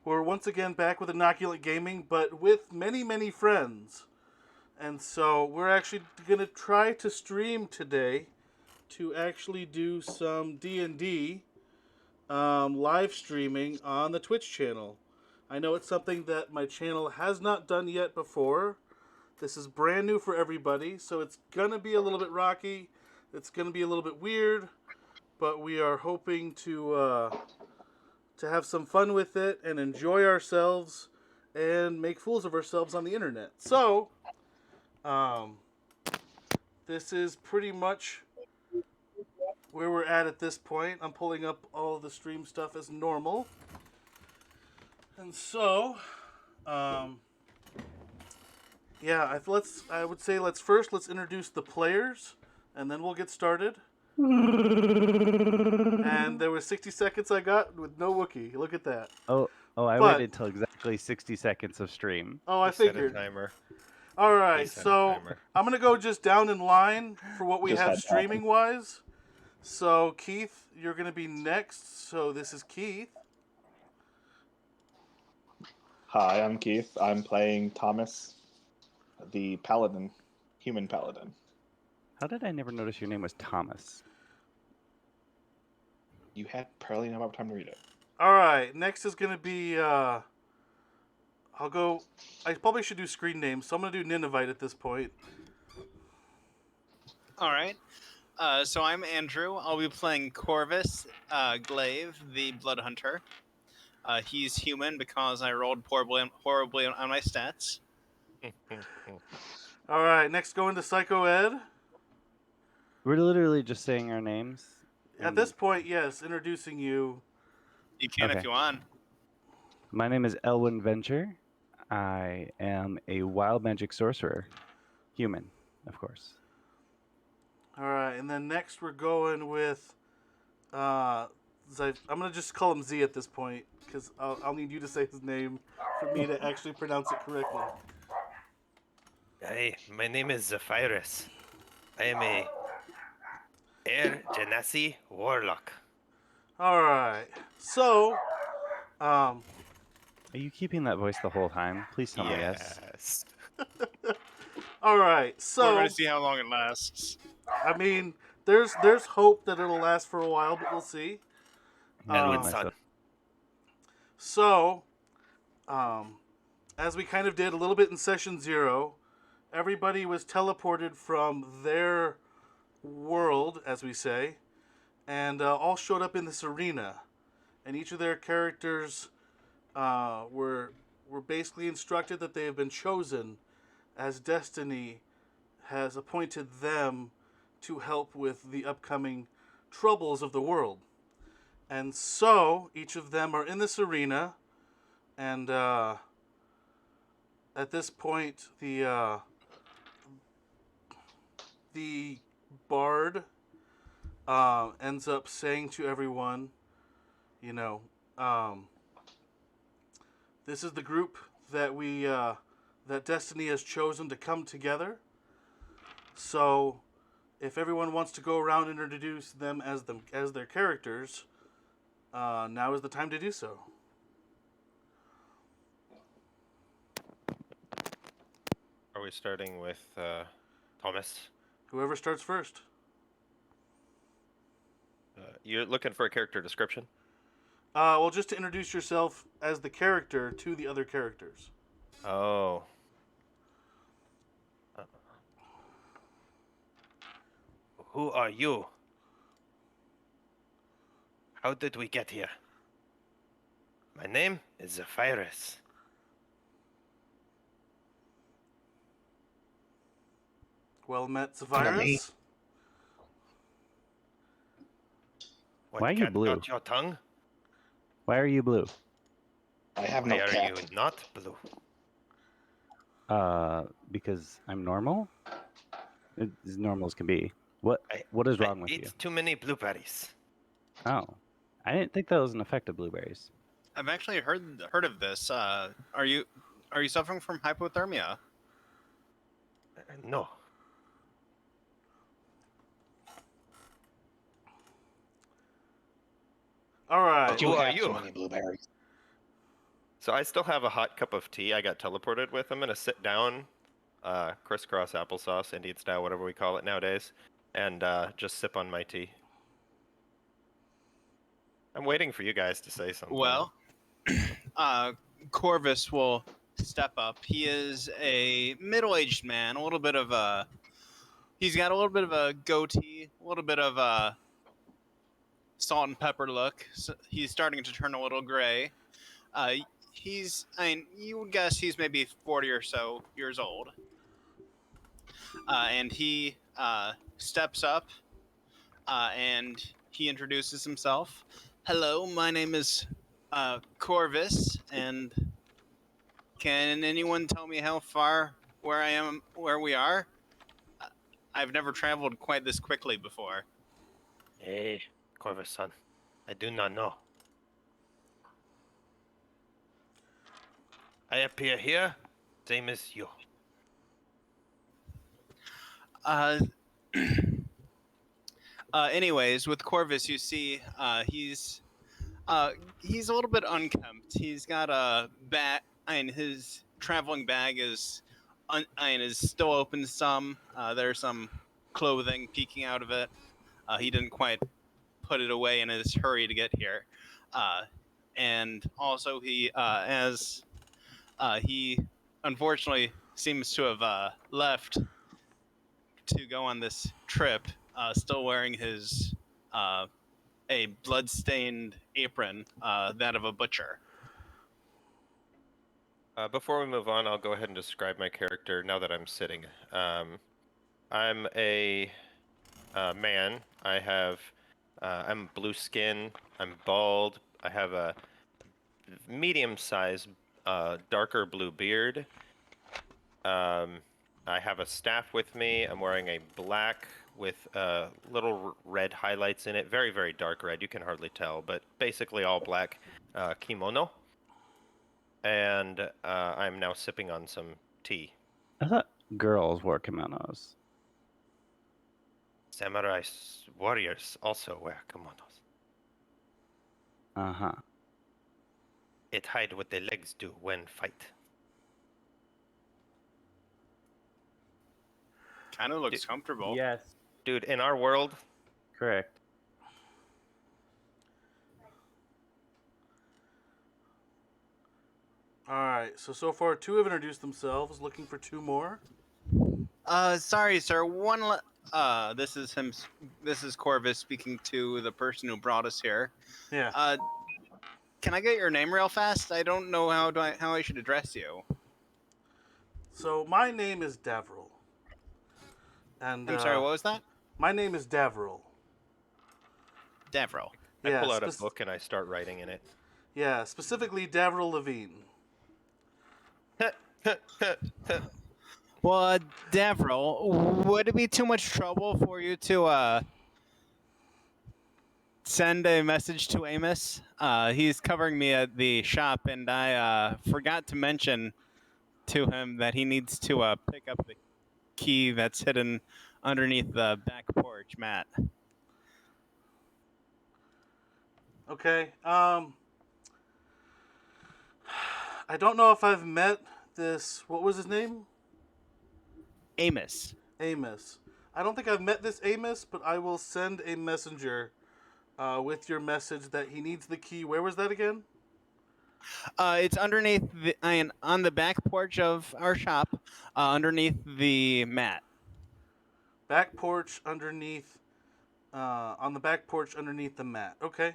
We're once again back with Inoculant Gaming, but with many, many friends. And so we're actually going to try to stream today to actually do some D&D live streaming on the Twitch channel. I know it's something that my channel has not done yet before. This is brand new for everybody, so it's going to be a little bit rocky. It's going to be a little bit weird, but we are hoping to have some fun with it and enjoy ourselves and make fools of ourselves on the internet. So, this is pretty much where we're at this point. I'm pulling up all of the stream stuff as normal. And so, yeah, I would say let's introduce the players, and then we'll get started. And there was 60 seconds I got with no Wookiee. Look at that. I waited till exactly 60 seconds of stream. Oh, I figured. Set a timer. All right, so I'm going to go just down in line for what we have streaming-wise. So, Keith, you're going to be next. So, this is Keith. Hi, I'm Keith. I'm playing Thomas, the paladin, human paladin. How did I never notice your name was Thomas? You had barely enough time to read it. All right, next is going to be, I probably should do screen names, so I'm going to do Ninevite at this point. All right. So I'm Andrew. I'll be playing Corvus Glaive, the Blood Hunter. He's human because I rolled horribly on my stats. All right, next going to Psycho Ed. We're literally just saying our names. At this point, yes, introducing you. You can if you want. My name is Elwyn Venture. I am a wild magic sorcerer. Human, of course. All right, and then next we're going with, I'm going to just call him Z at this point, because I'll need you to say his name for me to actually pronounce it correctly. Hey, my name is Zephyrus. I am a Air Genasi Warlock. All right, so, Are you keeping that voice the whole time? Please tell me yes. all right, so We're going to see how long it lasts. I mean, there's hope that it'll last for a while, but we'll see. So, as we kind of did a little bit in session 0, everybody was teleported from their world, as we say, and all showed up in this arena. And each of their characters were basically instructed that they have been chosen as destiny has appointed them to help with the upcoming troubles of the world. And so, each of them are in this arena, and at this point, the bard ends up saying to everyone, you know, this is the group that that Destiny has chosen to come together. So, if everyone wants to go around and introduce them as their characters, now is the time to do so. Are we starting with Thomas? Whoever starts first. You're looking for a character description? Well, just to introduce yourself as the character to the other characters. Oh. Who are you? How did we get here? My name is Zephyrus. Well met, Zephyrus. Why are you blue? Got your tongue? Why are you blue? I have no Why are cap. you not blue? Because I'm normal? As normal as can be. What is wrong with you? Eat too many blueberries. Oh. I didn't think that was an effect of blueberries. I've actually heard of this. Are you suffering from hypothermia? No. All right. You Who are have you? so many blueberries. So I still have a hot cup of tea I got teleported with. I'm gonna sit down, crisscross applesauce, Indian style, whatever we call it nowadays, and just sip on my tea. I'm waiting for you guys to say something. Well, Corvus will step up. He is a middle-aged man, a little bit of a. He's got a little bit of a goatee, a little bit of a salt and pepper look. So he's starting to turn a little gray. He's, I mean, you would guess he's maybe 40 or so years old. And he steps up and he introduces himself. Hello, my name is Corvus, and can anyone tell me how far where we are? I've never traveled quite this quickly before. Hey, Corvus-san, I do not know. I appear here, same as you. Anyways, with Corvus, you see he's a little bit unkempt. He's got a bag, and his traveling bag is is still open some. There's some clothing peeking out of it. He didn't quite put it away in his hurry to get here. And also he unfortunately seems to have left to go on this trip, still wearing his a blood-stained apron, that of a butcher. Before we move on, I'll go ahead and describe my character now that I'm sitting. I'm a man. I'm blue skin. I'm bald. I have a medium-sized, darker blue beard. I have a staff with me. I'm wearing a black with little red highlights in it. Very, very dark red. You can hardly tell, but basically all black kimono. And I'm now sipping on some tea. I thought girls wore kimonos. Samurai warriors also wear kimonos. Uh-huh. It hide what their legs do when fight. Kind of looks comfortable. Yes. Dude, in our world, Correct. Alright, so far 2 have introduced themselves, looking for 2 more. Sorry, sir. This is him. This is Corvus speaking to the person who brought us here. Yeah. Can I get your name real fast? I don't know how I should address you. So my name is Davril. And I'm sorry. What was that? my name is Davril. Davril. I Yeah, pull out a book and I start writing in it. Yeah, specifically Davril Levine. Well, Davril, would it be too much trouble for you to send a message to Amos? He's covering me at the shop, and I forgot to mention to him that he needs to pick up the key that's hidden underneath the back porch mat. Okay. I don't know if I've met this. What was his name? Amos. Amos. I don't think I've met this Amos, but I will send a messenger with your message that he needs the key. Where was that again? It's underneath on the back porch of our shop, underneath the mat. Back porch underneath. On the back porch underneath the mat. Okay.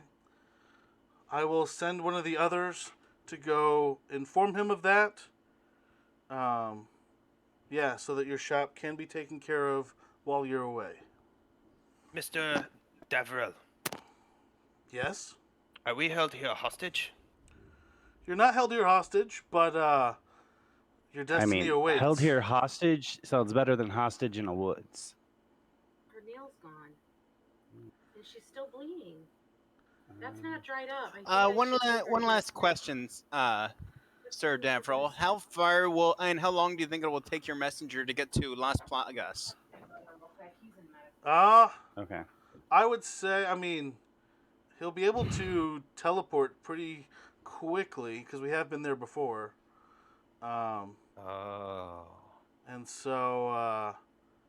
I will send one of the others to go inform him of that. Yeah, so that your shop can be taken care of while you're away. Mr. Davril, Yes? are we held here hostage? You're not held here hostage, but your destiny awaits. held here hostage sounds better than hostage in a woods. Her nail's gone. And she's still bleeding. That's not dried up. One last question, Sir Davril. How far how long do you think it will take your messenger to get to Las Plagas? Okay. I would say, he'll be able to teleport pretty quickly because we have been there before. Oh. And so,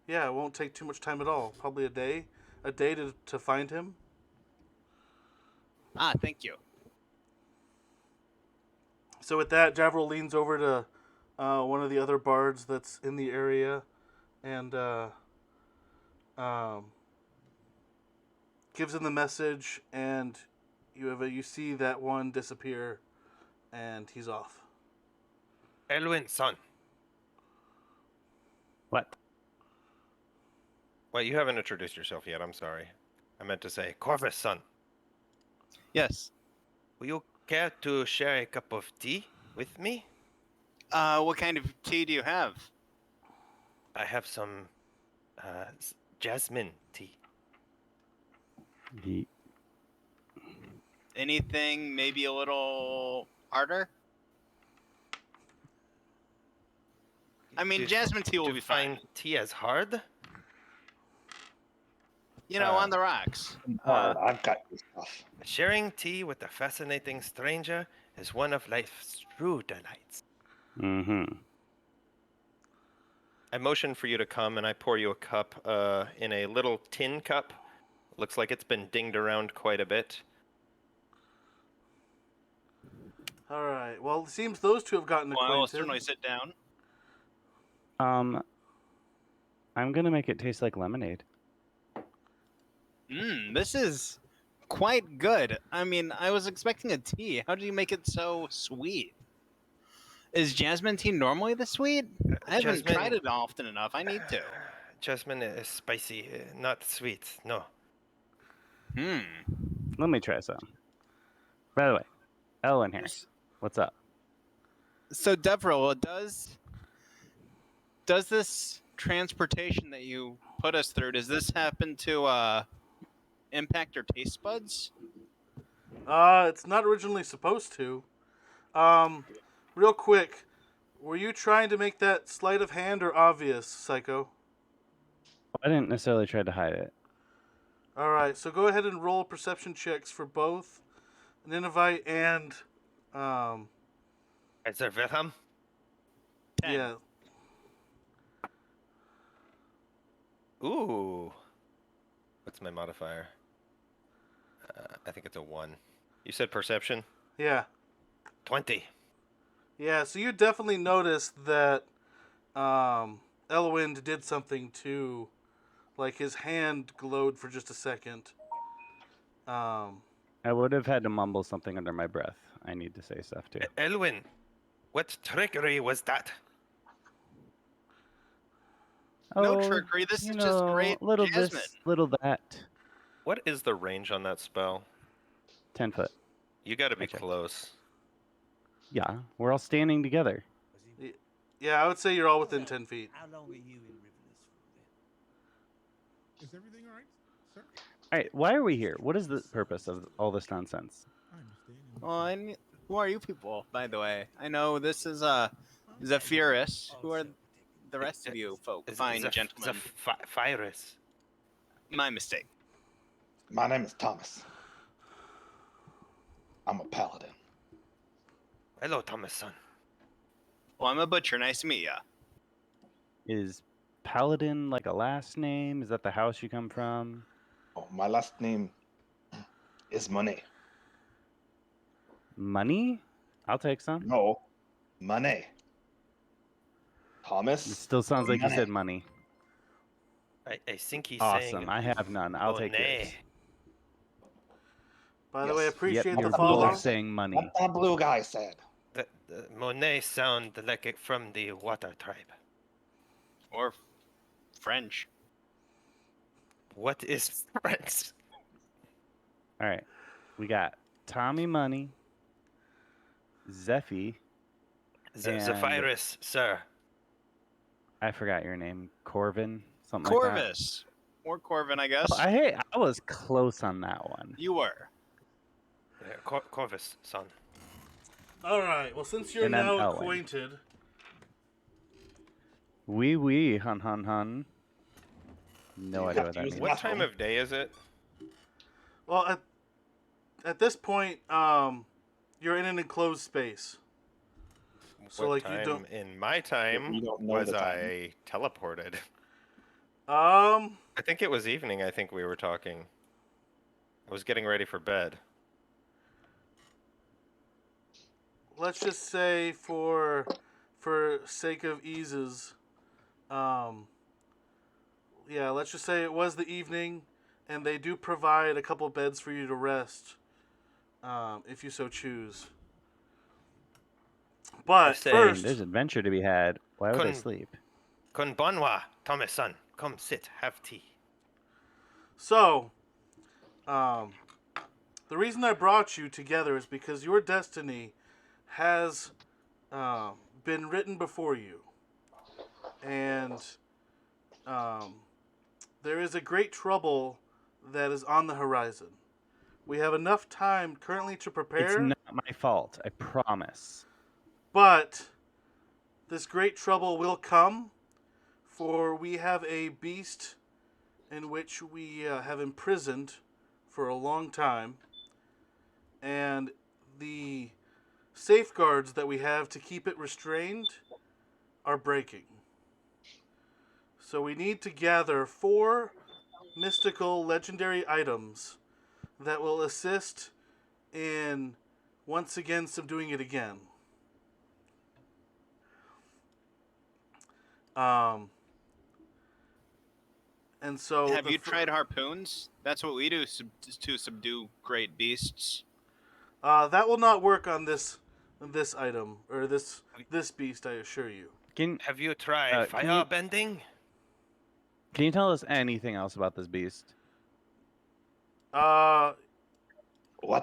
yeah, it won't take too much time at all. Probably a day to find him. Ah, thank you. So with that, Javril leans over to one of the other bards that's in the area and gives him the message, and you see that one disappear, and he's off. Elwin, son. What? Well, you haven't introduced yourself yet. I'm sorry. I meant to say Corvus, son. Yes. Will you care to share a cup of tea with me? What kind of tea do you have? I have some jasmine tea. He, Anything maybe a little harder? I mean, Do- jasmine tea will Do be you fine. find tea as hard? You know, on the rocks. I've got your stuff. Sharing tea with a fascinating stranger is one of life's true delights. mm-hmm. I motion for you to come, and I pour you a cup in a little tin cup. Looks like it's been dinged around quite a bit. All right. Well, it seems those two have gotten Well, I will acquainted. certainly sit down. I'm gonna make it taste like lemonade. This is quite good. I mean, I was expecting a tea. How do you make it so sweet? Is jasmine tea normally this sweet? I haven't Jasmine- tried it often enough. I need to. Jasmine is spicy, not sweet. No. Let me try some. By the way, Ellen here. What's up? So, Devril, does this transportation that you put us through, does this happen to impact your taste buds? It's not originally supposed to. Real quick, were you trying to make that sleight of hand or obvious, Psycho? I didn't necessarily try to hide it. All right, so go ahead and roll perception checks for both Ninevite and Is there Wilhelm? 10. yeah. Ooh. What's my modifier? I think it's a 1. You said perception? Yeah. 20. Yeah, so you definitely noticed that Elwind did something too. Like his hand glowed for just a second. I would have had to mumble something under my breath. I need to say stuff too. Elwin, what trickery was that? No trickery, this is just great little jasmine. this, little that. What is the range on that spell? 10 foot. You gotta be checked. close. Yeah, we're all standing together. Yeah, I would say you're all within 10 feet. How long are you in Riverless for then? Is everything all right, sir? All right, why are we here? What is the purpose of all this nonsense? I understand. Well, who are you people, by the way? I know this is Zephyrus. Who are the rest of you folk? Fine gentlemen. Virus. My mistake. My name is Thomas. I'm a paladin. Hello, Thomas, son. Well, I'm a butcher. Nice to meet ya. Is Paladin like a last name? Is that the house you come from? Oh, my last name is Monet. Money? I'll take some. No, Monet. It Thomas. still sounds like you Money. said money. I think he's Awesome. saying. I have none. I'll take Monet. yours. By the way, Yes. appreciate Yep, the you're follow. both saying money. What that blue guy said. The Monet sound like it from the water tribe. Or French. What is French? All right. We got Tommy Money, Zephy. And- Zephyrus, sir. I forgot your name. Corvin? Something like that. Corvus. Or Corvin, I guess. Oh, I was close on that one. You were. Corvus, son. All right. Well, since you're And I'm now Elwin. acquainted, Wee, hun. No You idea have what to that use means. What time of day is it? well, at this point, you're you're in an enclosed space. So What like you time don't. in my time We don't know was the time. I teleported? Um, I think it was evening. I think we were talking. I was getting ready for bed. let's just say for sake of eases, um, yeah, let's just say it was the evening, and they do provide a couple beds for you to rest, if you so choose. But say- I mean, first, there's adventure to be had. Why would I Couldn't- sleep? Konbanwa, Thomas-san. Come sit, have tea. so, um, the reason I brought you together is because your destiny has been written before you, and there is a great trouble that is on the horizon. We have enough time currently to It's prepare, not my fault. I promise. but this great trouble will come, for we have a beast in which we have imprisoned for a long time, and the safeguards that we have to keep it restrained are breaking. So we need to gather 4 mystical legendary items that will assist in once again subduing it again. Um, and so Have you tried harpoons? That's what we do to subdue great beasts. that will not work on this item or this beast, I assure you. Can Have you tried can fire you- bending? Can you tell us anything else about this beast? What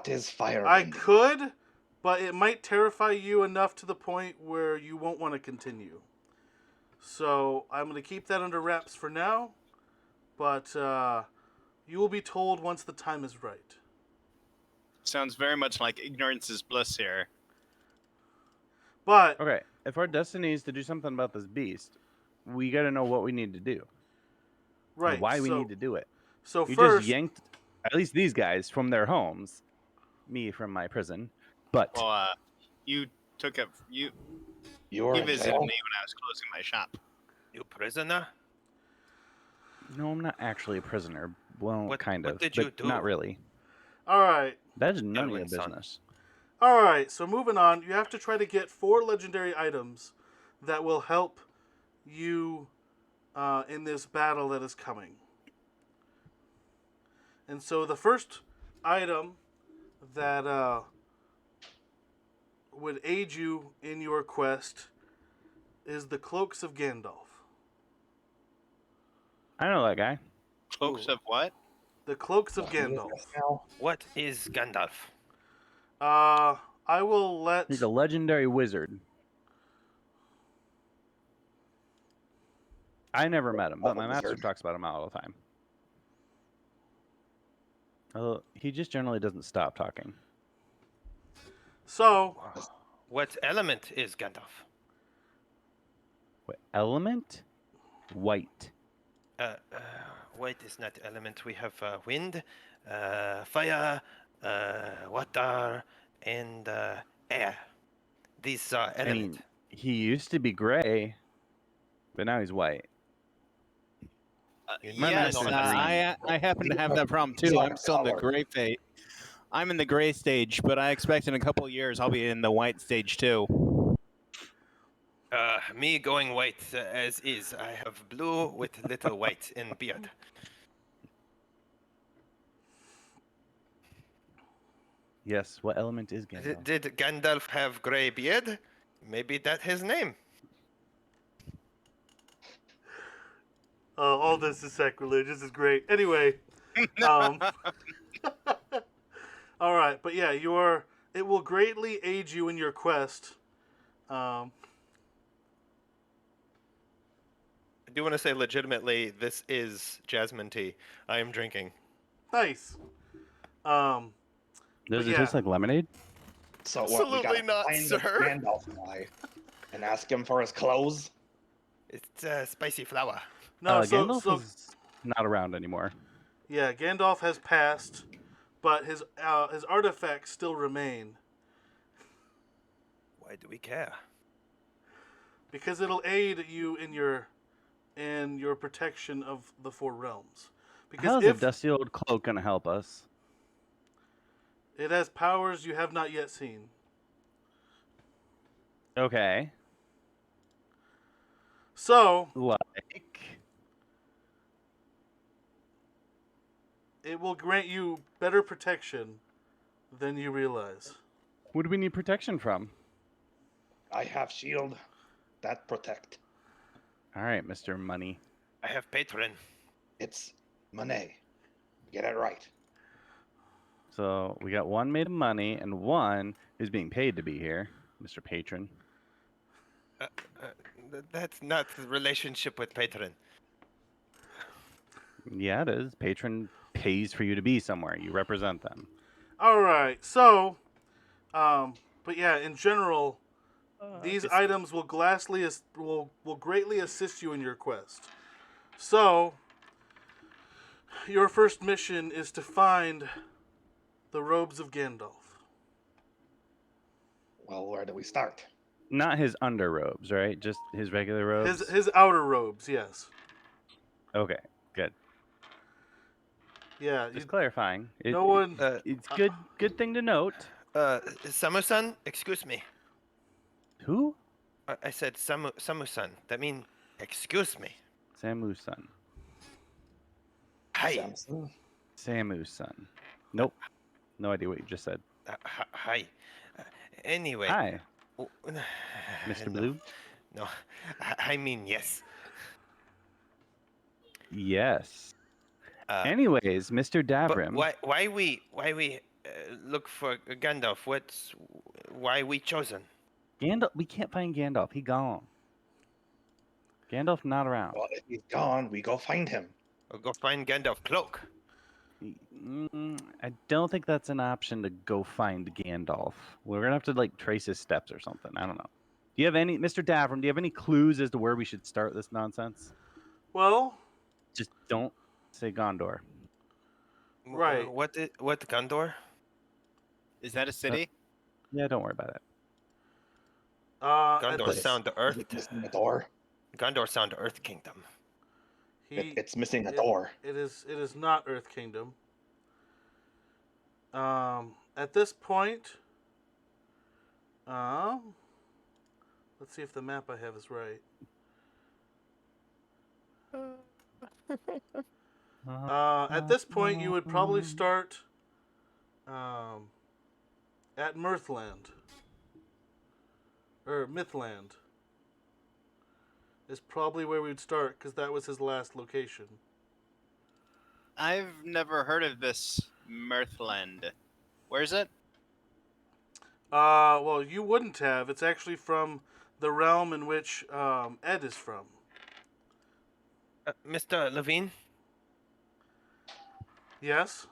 is fire? I could, but it might terrify you enough to the point where you won't want to continue. So I'm going to keep that under wraps for now, but you will be told once the time is right. Sounds very much like ignorance is bliss here. But Okay, if our destiny is to do something about this beast, we got to know what we need to do. right, And why we so, need to do it. So You first, just yanked at least these guys from their homes, me from my prison. But Well, you took up you You're you in visited jail? me when I was closing my shop. You prisoner? no, I'm not actually a prisoner. Well, What- kind what of, did but you do? not really. all right. That's none of your Elwin-san. business. All right, so moving on, you have to try to get 4 legendary items that will help you in this battle that is coming. And so the first item that would aid you in your quest is the Cloaks of Gandalf. I know that guy. Cloaks Ooh. of what? The Cloaks of Who is Gandalf. this now? What is Gandalf? I will let... He's a legendary wizard. I never met him, but my master Wizard. talks about him all the time. He just generally doesn't stop talking. So, What element is Gandalf? What element? White. White is not element. We have wind, fire, water, and air. These are I element. mean, he used to be gray, but now he's white. You My Yes, master's I happen to have that problem too. I'm still in the gray phase. I'm in the gray stage, but I expect in a couple of years I'll be in the white stage too. Me going white as is. I have blue with little white in beard. Yes, what element is Gandalf? Did Gandalf have gray beard? Maybe that's his name. all this is sacrilegious. This is great. Anyway, all right, but yeah, it will greatly aid you in your quest. I do want to say legitimately, this is jasmine tea. I am drinking. Nice. Does it yeah. taste like lemonade? So what? We gotta Absolutely not, find sir. the Gandalf guy and ask him for his clothes. It's spicy flour. No, Gandalf is not around anymore. yeah, Gandalf has passed, but his artifacts still remain. Why do we care? Because it'll aid you in your protection of the four realms. Because How is a if dusty old cloak gonna help us? it has powers you have not yet seen. Okay. So, Like. it will grant you better protection than you realize. What do we need protection from? I have shield that protect. All right, Mr. Money. I have patron. It's money. Get it right. So we got one made of money and one who's being paid to be here, Mr. Patron. That's not the relationship with patron. Yeah, it is. Patron pays for you to be somewhere. You represent them. All right. So, but yeah, in general, these items will will greatly assist you in your quest. So, your first mission is to find the robes of Gandalf. Well, where do we start? Not his underrobes, right? Just his regular robes. His outer robes, yes. Okay, good. Yeah. Just clarifying. No one. It's good thing to note. Samu-san, excuse me. Who? I said Samu-san. That means excuse me. Samu's son. Hi. Samson? Samu's son. Nope. No idea what you just said. Hi. Anyway. Hi, Oh, Mr. no, Blue. No, I mean yes. Yes. Uh, Anyways, Mr. But Davrim. why we look for Gandalf? Why we chosen? Gandalf. We can't find Gandalf. He gone. Gandalf not around. Well, if he's gone, we go find him. We'll go find Gandalf cloak. I don't think that's an option to go find Gandalf. We're gonna have to like trace his steps or something. I don't know. Do you have any, Mr. Davrim? Do you have any clues as to where we should start this nonsense? Well, Just don't say Gondor. Right. What Gondor? Is that a city? Yeah, don't worry about it. at Gondor the- sound Earth. It's missing a door. Gondor sound Earth Kingdom. It's missing a it- door. It is not Earth Kingdom. At this point, let's see if the map I have is right. At this point, you would probably start at Mirthland. Or Mythland. Is probably where we'd start, because that was his last location. I've never heard of this Mirthland. Where's it? Well, you wouldn't have. It's actually from the realm in which Ed is from. Mr. Levine, Yes?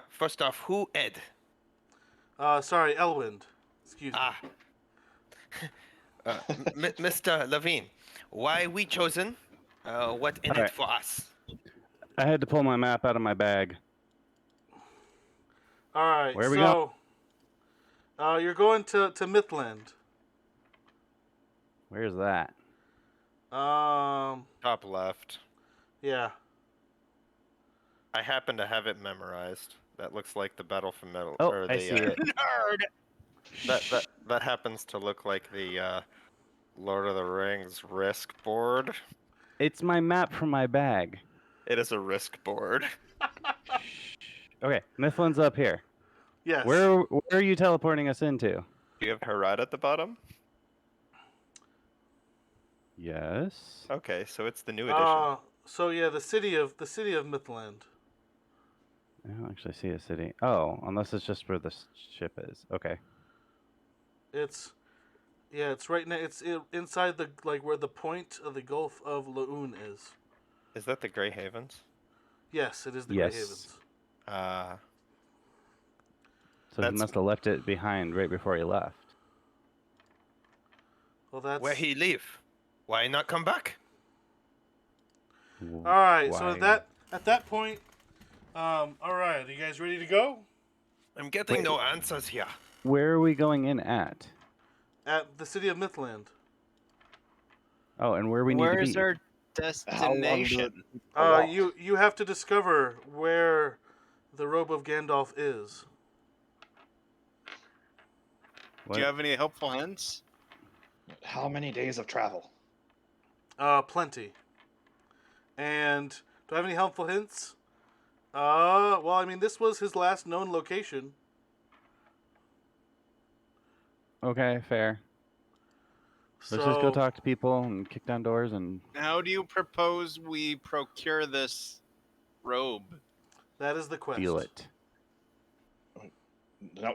first off, who Ed? Sorry, Elwind. Excuse me. Mr. Levine, why we chosen? What in it Alright. for us? I had to pull my map out of my bag. All right. Where we so, you're going to Mythland. Where's that? Top left. Yeah. I happen to have it memorized. That looks like the battle from Metal. Oh, or I the, see it. Nerd. That happens to look like the Lord of the Rings risk board. It's my map from my bag. It is a risk board. Okay, Mythland's up here. Yes. Where are you teleporting us into? Do you have Harad at the bottom? Yes. Okay, so it's the new edition. So yeah, the city of Mythland. I don't actually see a city. Oh, unless it's just where the ship is. Okay. It's right now. It's inside the where the point of the Gulf of Laoon is. Is that the Grey Havens? Yes, it is the Yes. Grey Havens. So he That's- must have left it behind right before he left. Well, that's Where he leave? Why not come back? all right. So Why? at that point, all right. Are you guys ready to go? I'm getting no answers here. Where are we going in at? at the city of Mythland. Oh, and where we need to Where's be. our How long does destination? it take to walk? You have to discover where the robe of Gandalf is. What? Do you have any helpful hints? How many days of travel? Plenty. And do I have any helpful hints? Well, I mean, this was his last known location. Okay, fair. Let's just go talk to people and kick down doors and. How do you propose we procure this robe? That is the quest. Feel it.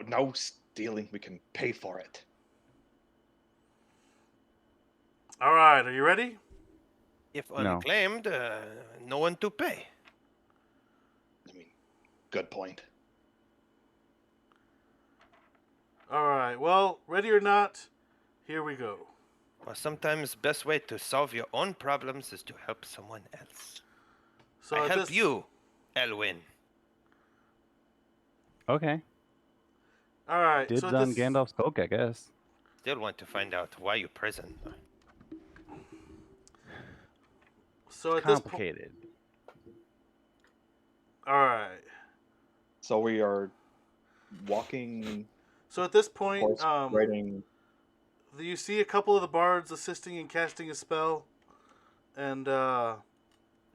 No stealing. We can pay for it. All right, are you ready? If No. unclaimed, no one to pay. I mean, good point. All right. Well, ready or not, here we go. Well, sometimes best way to solve your own problems is to help someone else. So I at help this, you, Elwyn. Okay. All right. Dibs so at on this, Gandalf's poke, I guess. Still want to find out why you prison. So at this point, Complicated. all right. So we are walking, So at this point, horse riding. you see a couple of the bards assisting in casting a spell, and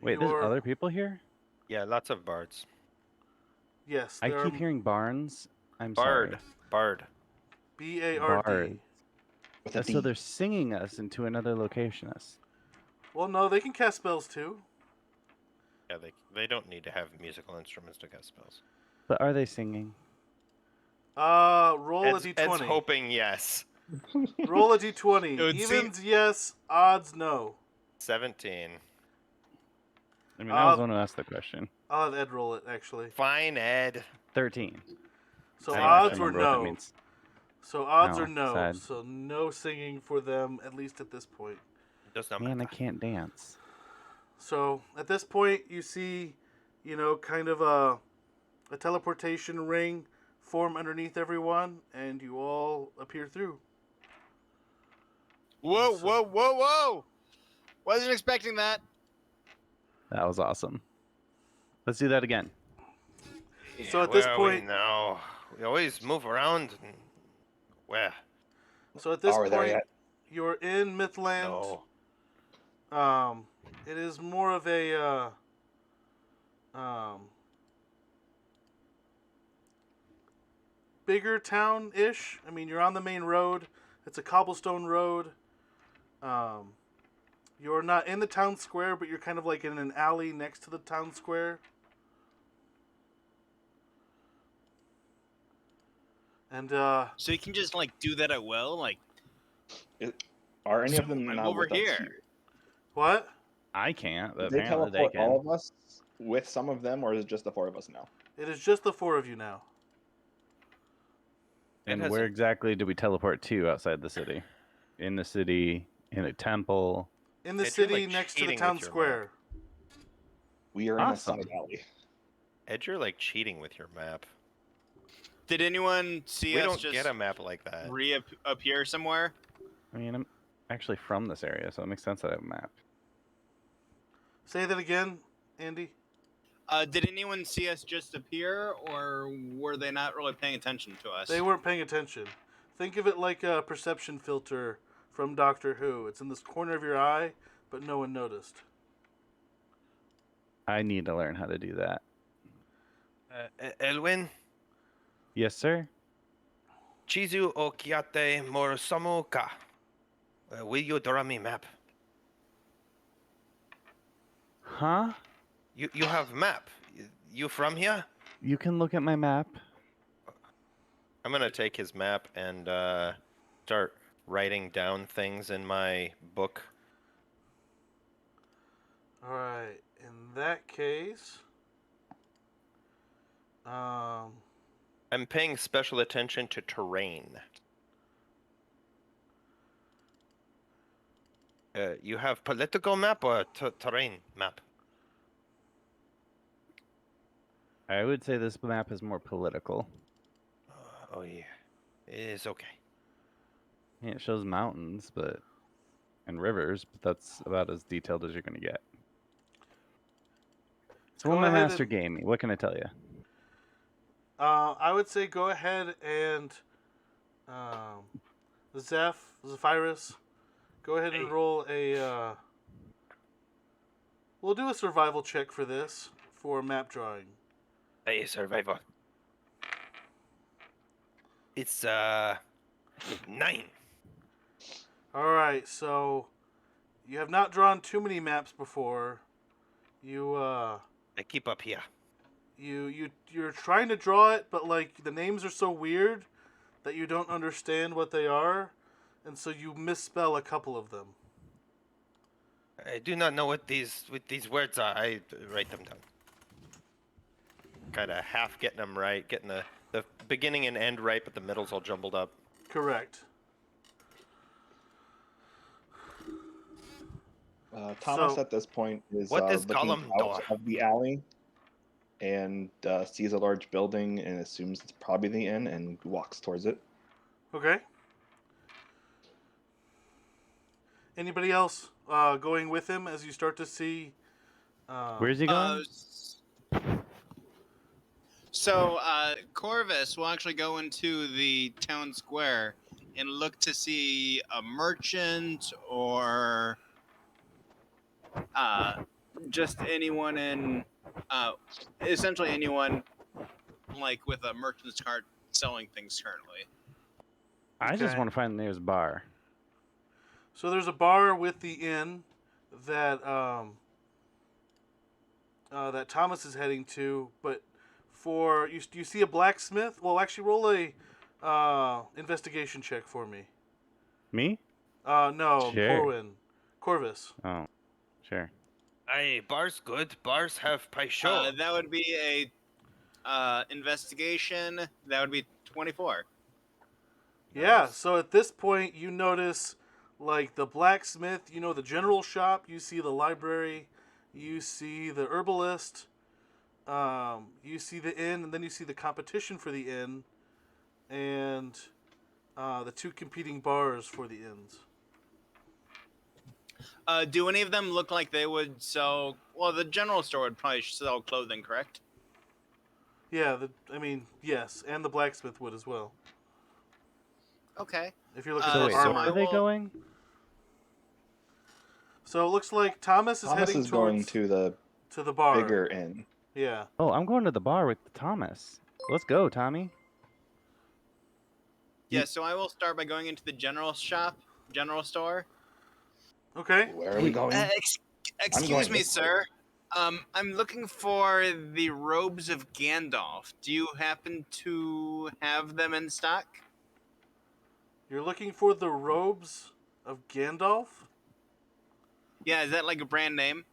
Wait, there's you're- other people here? Yeah, lots of bards. Yes, I there keep are hearing Barnes. I'm Bard. sorry. Bard. BARD. Bard. With a So D. they're singing us into another location. Well, no, they can cast spells too. Yeah, they don't need to have musical instruments to cast spells. But are they singing? Roll Ed's a d20. hoping yes. Roll a d20. It would Evens, yes. Odds, no. 17. I mean, I was Uh, the one who asked the question. I'll have Ed roll it, actually. Fine, Ed. 13. So I don't odds actually were remember what that no. means. So odds No, are no. sad. So no singing for them, at least at this point. Does not Man, I matter. can't dance. So at this point, you see, kind of a teleportation ring form underneath everyone, and you all appear through. Whoa, So- whoa, whoa, whoa! Wasn't expecting that. That was awesome. Let's do that again. So at this Where are point- we now? We always move around. Where? So at this Are there point, yet? you're in Mythland. No. It is more of a bigger town-ish. I mean, you're on the main road. It's a cobblestone road. You're not in the town square, but you're kind of like in an alley next to the town square. And So you can just like do that at will, like Are any so of them I'm not over with us here. what? I can't, but Did they apparently they teleport can. all of us with some of them, or is it just the four of us now? It is just the four of you now. And It where hasn't- exactly do we teleport to outside the city? In the city, in a temple. In the Ed, you're, city like, next to the cheating town with your square. We are in a Awesome. side alley. Ed, you're like cheating with your map. Did anyone see We us don't just get a map like that. reappear somewhere? I mean, I'm actually from this area, so it makes sense that I have a map. Say that again, Andy. Did anyone see us just appear, or were they not really paying attention to us? They weren't paying attention. Think of it like a perception filter from Doctor Who. It's in this corner of your eye, but no one noticed. I need to learn how to do that. Elwyn, Yes, sir? Chizu o Kiate Morosamu ka. Will you draw me map? Huh? You have map. You from here? You can look at my map. I'm gonna take his map and start writing down things in my book. All right. In that case, I'm paying special attention to terrain. You have political map or terrain map? I would say this map is more political. Oh yeah, it's okay. Yeah, it shows mountains, and rivers, but that's about as detailed as you're gonna get. So Go when my ahead master and- gave me, what can I tell you? I would say go ahead and Zephyrus, go ahead and Hey. roll a. We'll do a survival check for this for map drawing. Hey, survivor. It's 9. All right, so you have not drawn too many maps before. I keep up here. You're trying to draw it, but like the names are so weird that you don't understand what they are, and so you misspell a couple of them. I do not know what these words are. I write them down. Kind of half getting them right, getting the beginning and end right, but the middle's all jumbled up. Correct. Thomas So- at this point is What is looking column out door? of the alley and sees a large building and assumes it's probably the inn and walks towards it. Okay. Anybody else going with him as you start to see? Where's he going? So Corvus will actually go into the town square and look to see a merchant or just anyone in, essentially anyone like with a merchant's cart selling things currently. I just Okay. want to find the nearest bar. So there's a bar with the inn that that Thomas is heading to, but for you see a blacksmith. Well, actually, roll a investigation check for me. Me? No, Sure. Corvus. Oh, sure. Aye, bars good. Bars have pie show. That would be a investigation. That would be 24. Yeah. So at this point, you notice like the blacksmith. You know the general shop. You see the library. You see the herbalist. You see the inn, and then you see the competition for the inn, and the two competing bars for the inns. Do any of them look like they would sell? Well, the general store would probably sell clothing, correct? Yeah, yes, and the blacksmith would as well. Okay. If you're looking So for wait, so armor. where are they will- going? So it looks like Thomas is Thomas heading is going towards to the to the bar. bigger inn. Yeah. Oh, I'm going to the bar with Thomas. Let's go, Tommy. Yeah, so I will start by going into the general store. Okay. Where are we going? Excuse going me, this sir. I'm looking for the robes of Gandalf. Do you happen to have them in stock? You're looking for the robes of Gandalf? Yeah, is that like a brand name?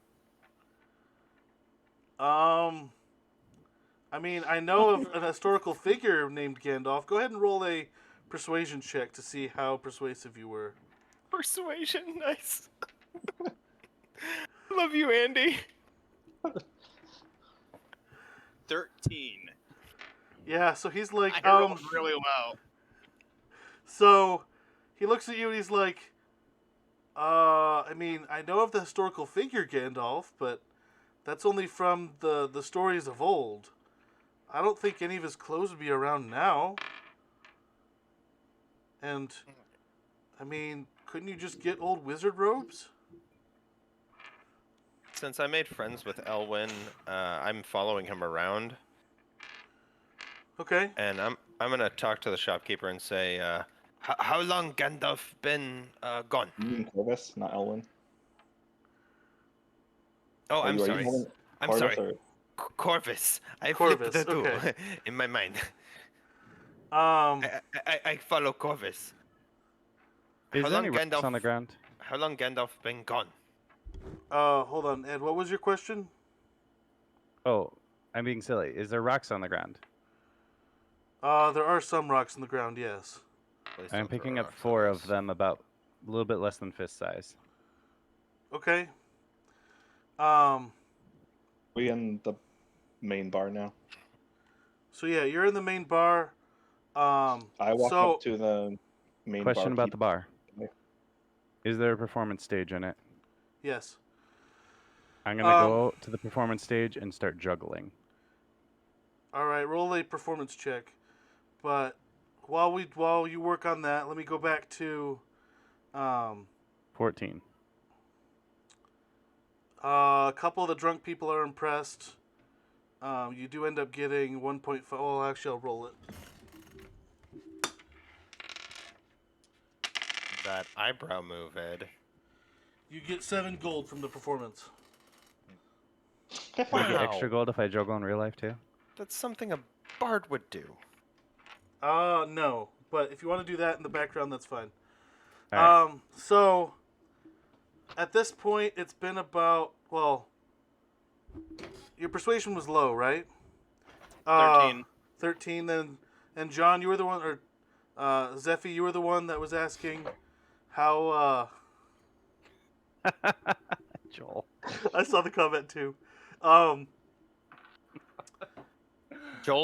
I know of an historical figure named Gandalf. Go ahead and roll a persuasion check to see how persuasive you were. Persuasion, nice. Love you, Andy. 13. Yeah, so he's like, I rolled really well. So he looks at you and he's like, I know of the historical figure Gandalf, but that's only from the stories of old. I don't think any of his clothes would be around now. And, couldn't you just get old wizard robes? Since I made friends with Elwyn, I'm following him around, Okay. and I'm gonna talk to the shopkeeper and say, how long Gandalf been gone? You mean Corvus, not Elwyn? Oh, I'm Are you sorry. holding I'm Corvus sorry. or- Corvus. I Corvus, flipped the two okay. in my mind. Um, I follow Corvus. Is How there long any rocks Gandalf- on the ground? How long Gandalf been gone? hold on, Ed, what was your question? Oh, I'm being silly. Is there rocks on the ground? There are some rocks in the ground, yes. Please I'm don't throw picking up rocks at 4 us. of them, about a little bit less than fist size. Okay. We in the main bar now. So yeah, you're in the main bar. I walk so up to the main Question about barkeep. the bar. Yeah. Is there a performance stage in it? Yes. I'm gonna go out to the performance stage and start juggling. All right, roll a performance check. But while you work on that, let me go back to 14. a couple of the drunk people are impressed. You do end up getting 1.5. Well, actually, I'll roll it. That eyebrow move, Ed. You get 7 gold from the performance. Do I get Wow. extra gold if I juggle in real life too? That's something a bard would do. No. But if you want to do that in the background, that's fine. All right. So, at this point, it's been about, well, your persuasion was low, right? 13. 13, then, and John, you were the one, or Zephy, you were the one that was asking how, Joel. I saw the comment too. Joel's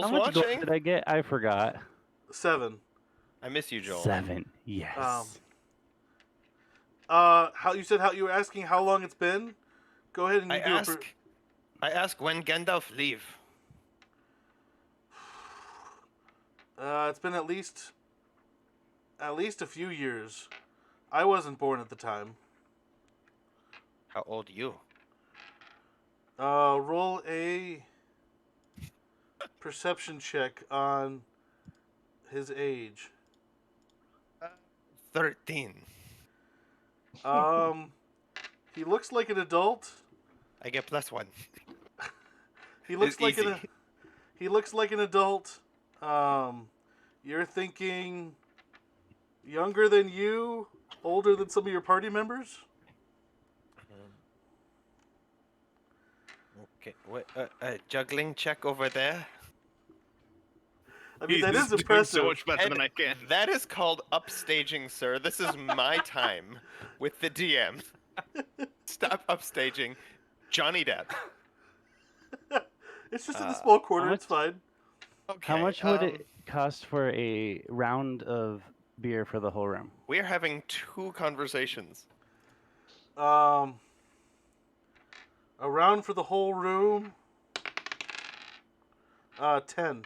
How much gold watching. did I get? I forgot. 7. I miss you, Joel. 7. Yes. How you said how you were asking how long it's been? Go ahead and you I ask when Gandalf leave. It's been at least a few years. I wasn't born at the time. How old are you? Roll a perception check on his age. 13. He looks like an adult. I get +1. He looks It's like easy. he looks like an adult. You're thinking younger than you, older than some of your party members. Okay, what? A juggling check over there. I mean, that He's is doing impressive. so much better Ed, than I can. That is called upstaging, sir. This is my time with the DM. Stop upstaging, Johnny Depp. It's just in the small corner. how It's fine. Okay. How much would it cost for a round of beer for the whole room? We're having 2 conversations. Around for the whole room. 10.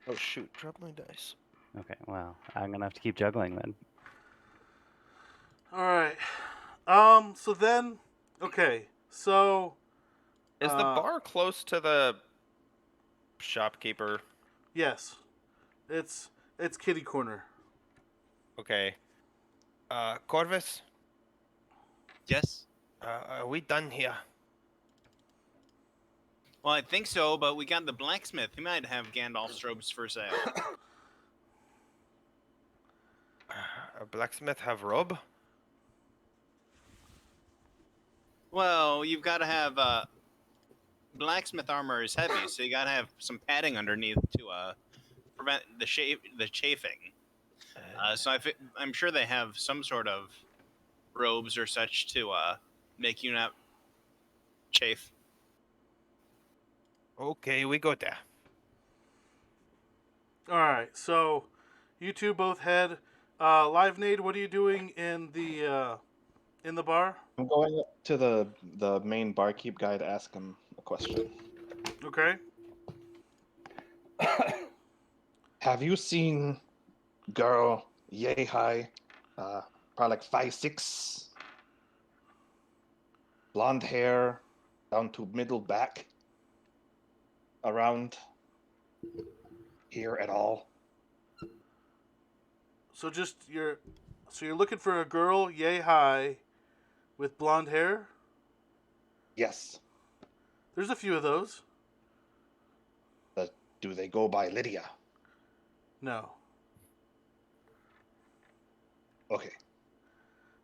Oh shoot! Drop my dice. Okay, well, I'm gonna have to keep juggling then. All right. So then, okay. So Is the bar close to the shopkeeper? yes, it's kitty corner. Okay. Corvus, Yes? are we done here? Well, I think so, but we got the blacksmith. He might have Gandalf's robes for sale. A blacksmith have robe? Well, you've got to have blacksmith armor is heavy, so you got to have some padding underneath to prevent the chafing. So I'm sure they have some sort of robes or such to make you not chafe. Okay, we go there. All right. So you two both head. Live Nade, what are you doing in the bar? I'm going up to the main barkeep guy to ask him a question. Okay. Have you seen girl yay high, probably like 5'6", blonde hair down to middle back, around here at all? So you're looking for a girl yay high with blonde hair? Yes. There's a few of those. Do they go by Lydia? No. Okay.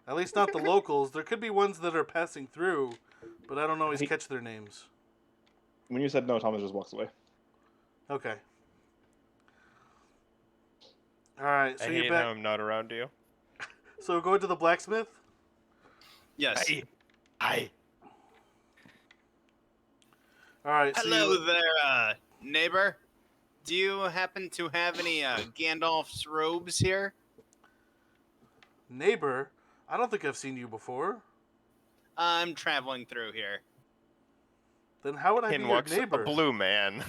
At least not the locals. There could be ones that are passing through, but I don't always He- catch their names. When you said no, Thomas just walks away. Okay. All right, so I you're hate back. how I'm not around you. So going to the blacksmith? Yes. Hi. All right. So Hello there, neighbor. Do you happen to have any Gandalf's robes here? Neighbor? I don't think I've seen you before. I'm traveling through here. Then how would I be In your walks a neighbor? blue man.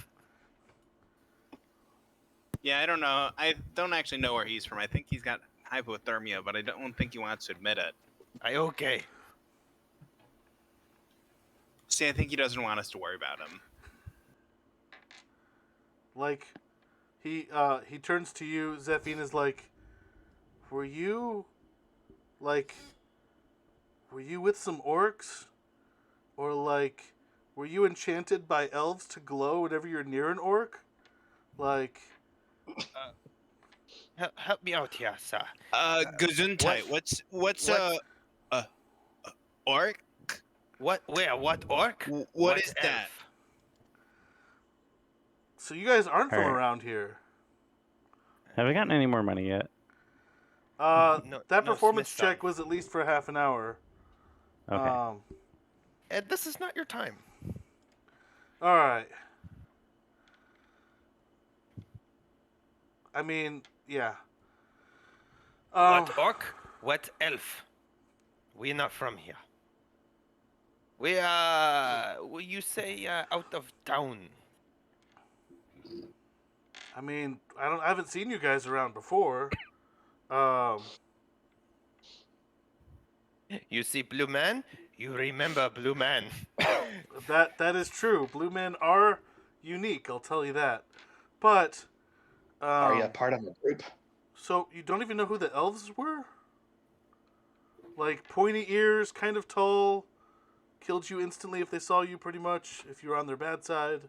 Yeah, I don't know. I don't actually know where he's from. I think he's got hypothermia, but I don't think he wants to admit it. Okay. See, I think he doesn't want us to worry about him. Like, he turns to you, Zephine is like, were you with some orcs? Or like, were you enchanted by elves to glow whenever you're near an orc? Like, Help me out here, sir. Gesundheit. What's orc? What? Where? What orc? What is that? elf? so you guys aren't from Alright. around here. Have I gotten any more money yet? That No, performance Smith's check son. was at least for half an hour. Okay. Ed, this is not your time. All right. I mean, yeah. What orc? What elf? We're not from here. We are. You say out of town. I mean, I haven't seen you guys around before. Um, You see blue man? You remember blue man? that is true. Blue men are unique. I'll tell you that. But, Are you part of a group? so you don't even know who the elves were? Like pointy ears, kind of tall, killed you instantly if they saw you. Pretty much, if you were on their bad side.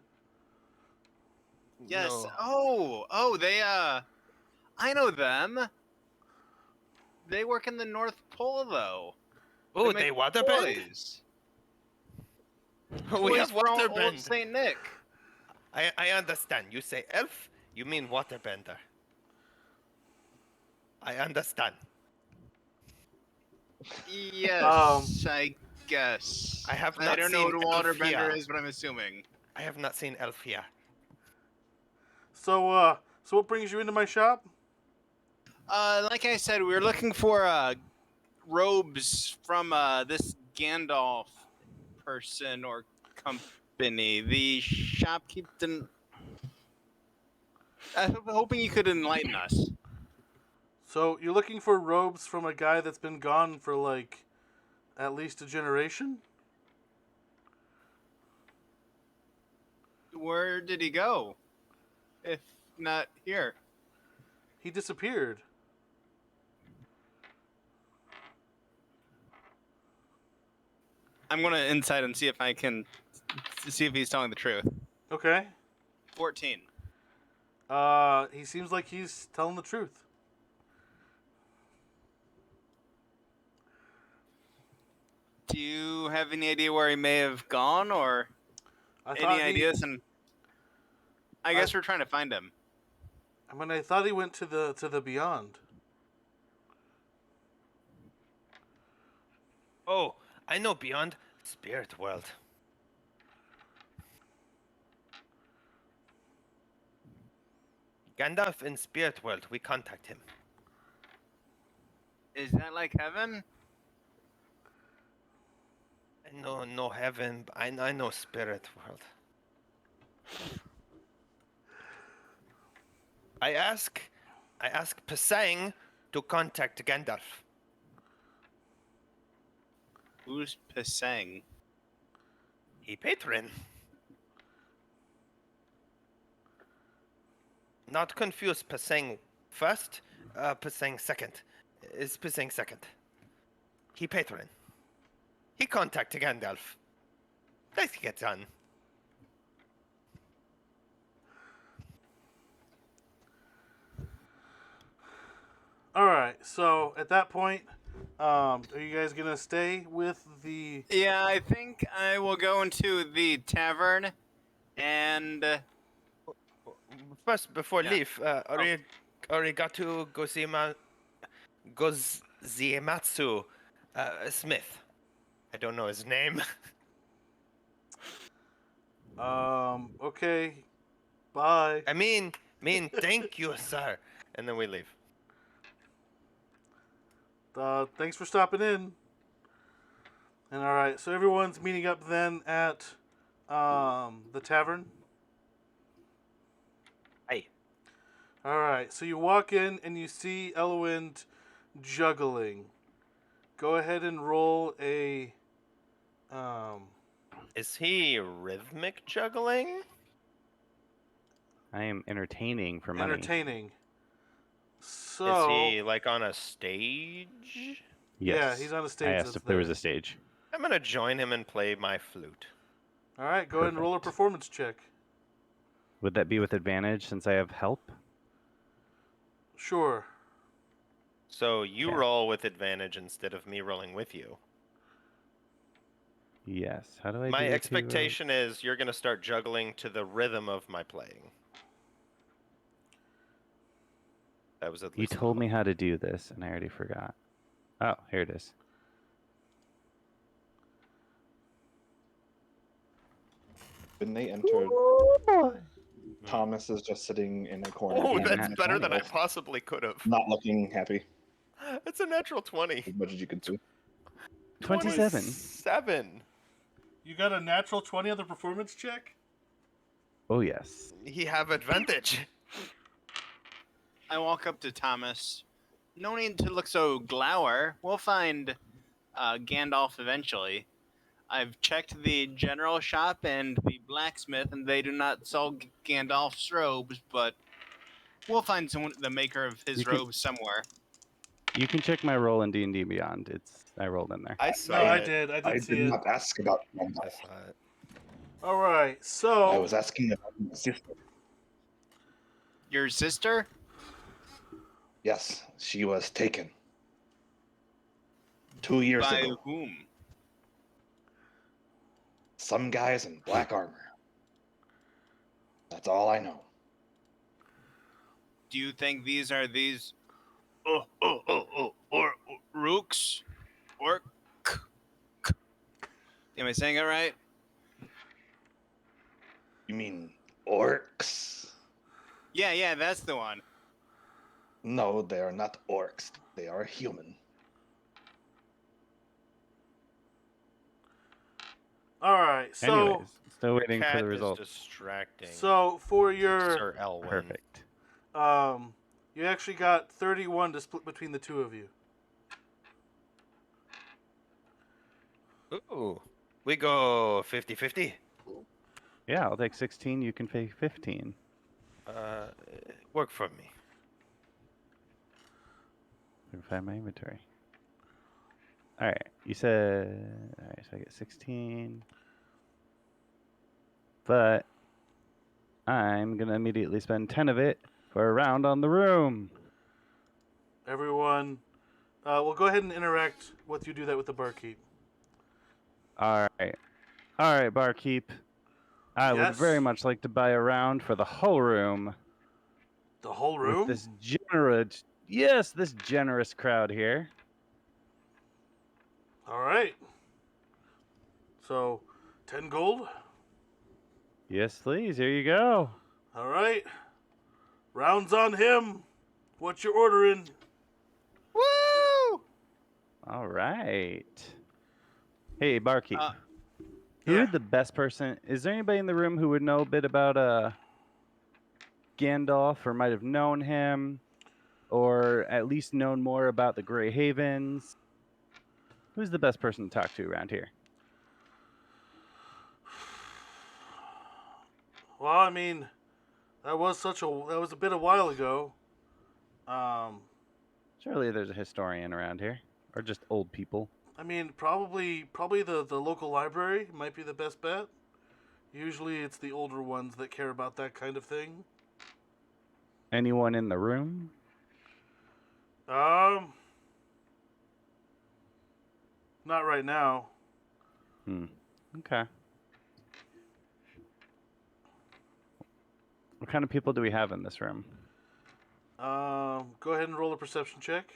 Yes. No. Oh, they I know them. They work in the North Pole though. Oh, make they waterbend? toys. We have Toys for old waterbend. Saint Nick. I understand. You say elf, you mean waterbender. I understand. Yes, I guess. I have I not don't know what a seen elf waterbender here. is, but I'm assuming. I have not seen elf here. So what brings you into my shop? Like I said, we were looking for robes from this Gandalf person or company. The shopkeep didn't. I'm hoping you could enlighten us. So you're looking for robes from a guy that's been gone for like at least a generation? Where did he go? If not here. He disappeared. I'm gonna insight and see if I can see if he's telling the truth. Okay. 14. He seems like he's telling the truth. Do you have any idea where he may have gone, or any ideas? And I guess we're trying to find him. I mean, I thought he went to the beyond. Oh, I know beyond spirit world. Gandalf in spirit world. We contact him. Is that like heaven? I know no heaven. But I know spirit world. I ask Pesang to contact Gandalf. Who's Pesang? He patron. Not confuse Pesang first, Pesang second. Is Pesang second. He patron. He contact Gandalf. Let's get done. All right. So at that point, are you guys gonna stay with the? Yeah, I think I will go into the tavern and. First, before Yeah. leave, arigato gozaimatsu, Smith. I don't know his name. Okay. Bye. I mean, thank you, sir. And then we leave. Thanks for stopping in. And all right, so everyone's meeting up then at the tavern. Hey. All right, so you walk in and you see Elwind juggling. Go ahead and roll a. Is he rhythmic juggling? I am entertaining for money. Entertaining. Is So. he like on a stage? Yeah, Yes. he's on a I stage asked that's if there was there. a stage. I'm gonna join him and play my flute. All right, go ahead and roll a Perfect. performance check. Would that be with advantage since I have help? Sure. So you Yeah. roll with advantage instead of me rolling with you. Yes. How do I My do expectation is you're gonna start juggling to the rhythm of my playing. That was at You least the told me hope. how to do this, and I already forgot. Oh, here it is. When they entered, Thomas is just sitting in a corner. Oh, behind that's the better than I table, possibly could have. not looking happy, It's a natural 20. as much as you can see. 27. 27. You got a natural 20 on the performance check? Oh, yes. He have advantage. I walk up to Thomas. No need to look so glower. We'll find Gandalf eventually. I've checked the general shop and the blacksmith, and they do not sell Gandalf's robes, but we'll find someone, the maker of his You can- robes somewhere. You can check my roll in D&D Beyond. I rolled in there. I saw No, I it. did. I I did see did it. not ask about I Gandalf. saw it. All right, I so was asking about my sister. Your sister? Yes, she was taken 2 years By ago. whom? Some guys in black armor. That's all I know. Do you think these are these Rooks? Orc? Am I saying it right? You mean orcs? Yeah, that's the one. No, they are not orcs. They are human. all right, so Anyways, still waiting for Cat the is results. distracting. for your Sir Elwyn. Perfect. you actually got 31 to split between the two of you. Ooh. We go 50-50. Yeah, I'll take 16. You can take 15. Work for me. Let me find my inventory. All right, you said. All right, so I get 16. But I'm gonna immediately spend 10 of it for a round on the room. Everyone, well, go ahead and interact with you do that with the barkeep. All right, barkeep. I would Yes? very much like to buy a round for the whole room The whole with room? this generous crowd here. All right. So, 10 gold. Yes, please. Here you go. All right. Rounds on him. What you ordering? Woo! All right. Hey, barkeep. Who Yeah. would the best person? Is there anybody in the room who would know a bit about Gandalf, or might have known him, or at least known more about the Grey Havens? Who's the best person to talk to around here? Well, I mean, that was a bit a while ago. Surely there's a historian around here, or just old people. I mean, probably the local library might be the best bet. Usually it's the older ones that care about that kind of thing. Anyone in the room? Not right now. Okay. What kind of people do we have in this room? Go ahead and roll a perception check.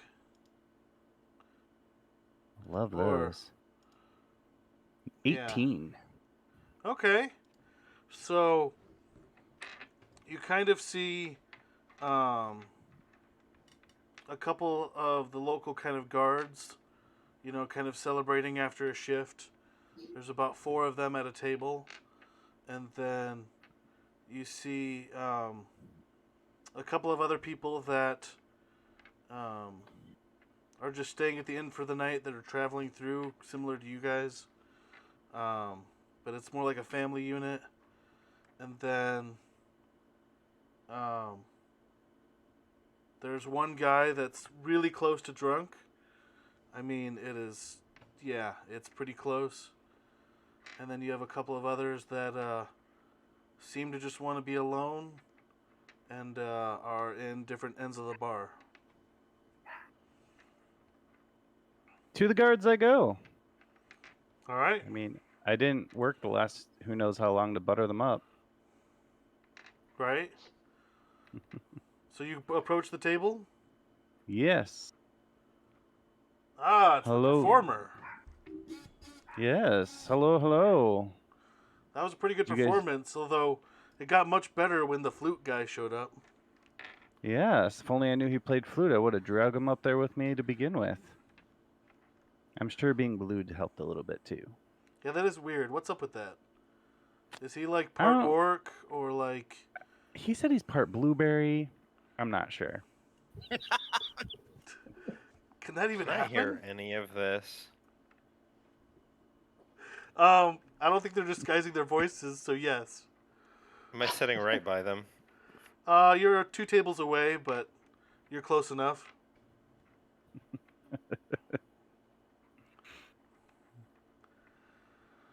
Love Or- those. Yeah. 18. Okay. So you kind of see a a couple of the local kind of guards, you know, kind of celebrating after a shift. There's about 4 of them at a table. And then you see a couple of other people that are just staying at the inn for the night that are traveling through, similar to you guys. But it's more like a family unit. And then there's one guy that's really close to drunk. I mean, it's pretty close. And then you have a couple of others that seem to just want to be alone and are in different ends of the bar. To the guards I go. All right. I mean, I didn't work the last who knows how long to butter them up. Right? So you approach the table? Yes. Ah, it's Hello. the performer. Yes. Hello, hello. That was a pretty good You guys- performance, although it got much better when the flute guy showed up. Yes. If only I knew he played flute, I would have dragged him up there with me to begin with. I'm sure being blued helped a little bit too. Yeah, that is weird. What's up with that? Is he like I part don't- orc or like... He said he's part blueberry. I'm not sure. Can that even Can I happen? hear any of this? I don't think they're disguising their voices, so yes. Am I sitting right by them? You're 2 tables away, but you're close enough.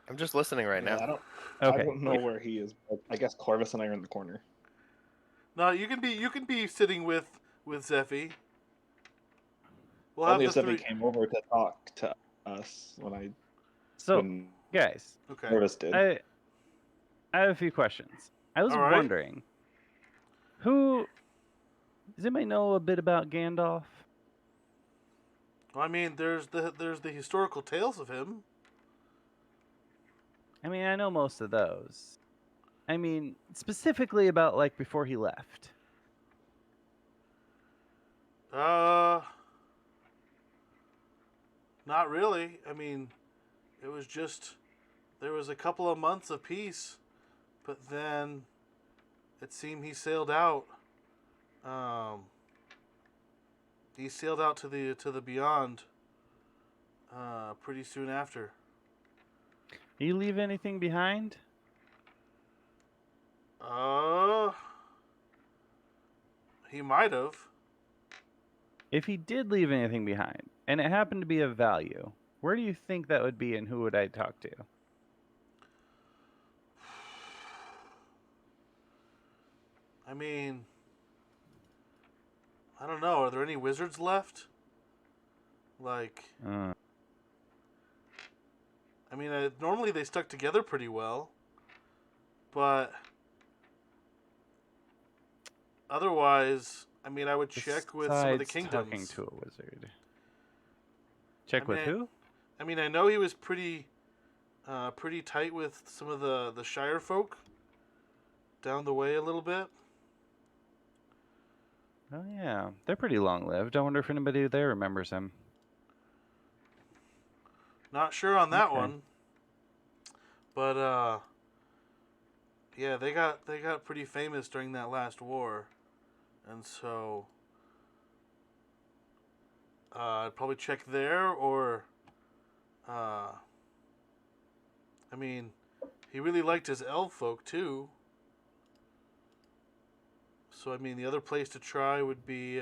I'm just listening right Yeah, now. I Okay. don't know where he is, but I guess Corvus and I are in the corner. No, you can be sitting with Zeffy. We'll Only have if the somebody 3. came over to talk to us So, when guys, Okay. Corvus did. I have a few questions. I was All right. wondering, does anybody know a bit about Gandalf? Well, I mean, there's the historical tales of him. I mean, I know most of those. I mean, specifically about like before he left. Not really. I mean, it was just there was a couple of months of peace, but then it seemed he sailed out. He sailed out to the beyond. Pretty soon after. Did you leave anything behind? He might have. If he did leave anything behind, and it happened to be of value, where do you think that would be, and who would I talk to? I mean, I don't know. Are there any wizards left? Like, I mean, normally they stuck together pretty well, but otherwise, I mean, I would check with some of the Besides kingdoms. talking to a wizard. Check I with mean, who? I mean, I know he was pretty tight with some of the Shire folk down the way a little bit. Oh yeah, they're pretty long-lived. I wonder if anybody there remembers him. Not sure on that Okay. one, but yeah, they got pretty famous during that last war, and so I'd probably check there, or I mean, he really liked his elf folk too. So I mean, the other place to try would be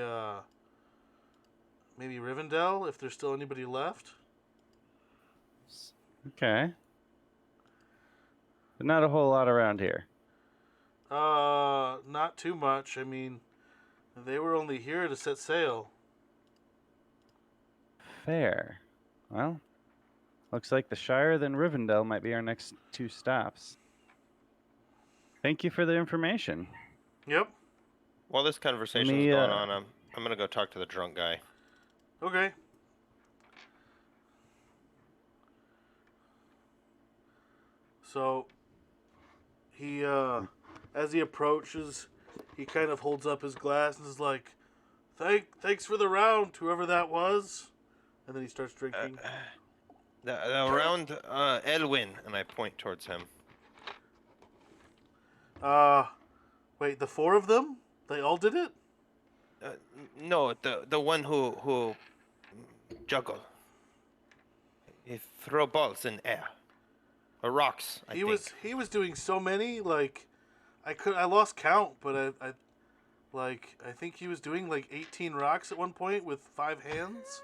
maybe Rivendell, if there's still anybody left. Okay. But not a whole lot around here. Not too much. I mean, they were only here to set sail. Fair. Well, looks like the Shire then Rivendell might be our next 2 stops. Thank you for the information. Yep. While this conversation's me, going on, I'm gonna go talk to the drunk guy. Okay. So he as he approaches, he kind of holds up his glass and is like, Thanks for the round, whoever that was. And then he starts drinking. The round Elwin, and I point towards him. Wait, the four of them? They all did it? No, the one who juggle. He throw balls in air, or rocks. I think. He was doing so many, like I lost count, but I think he was doing like 18 rocks at one point with 5 hands.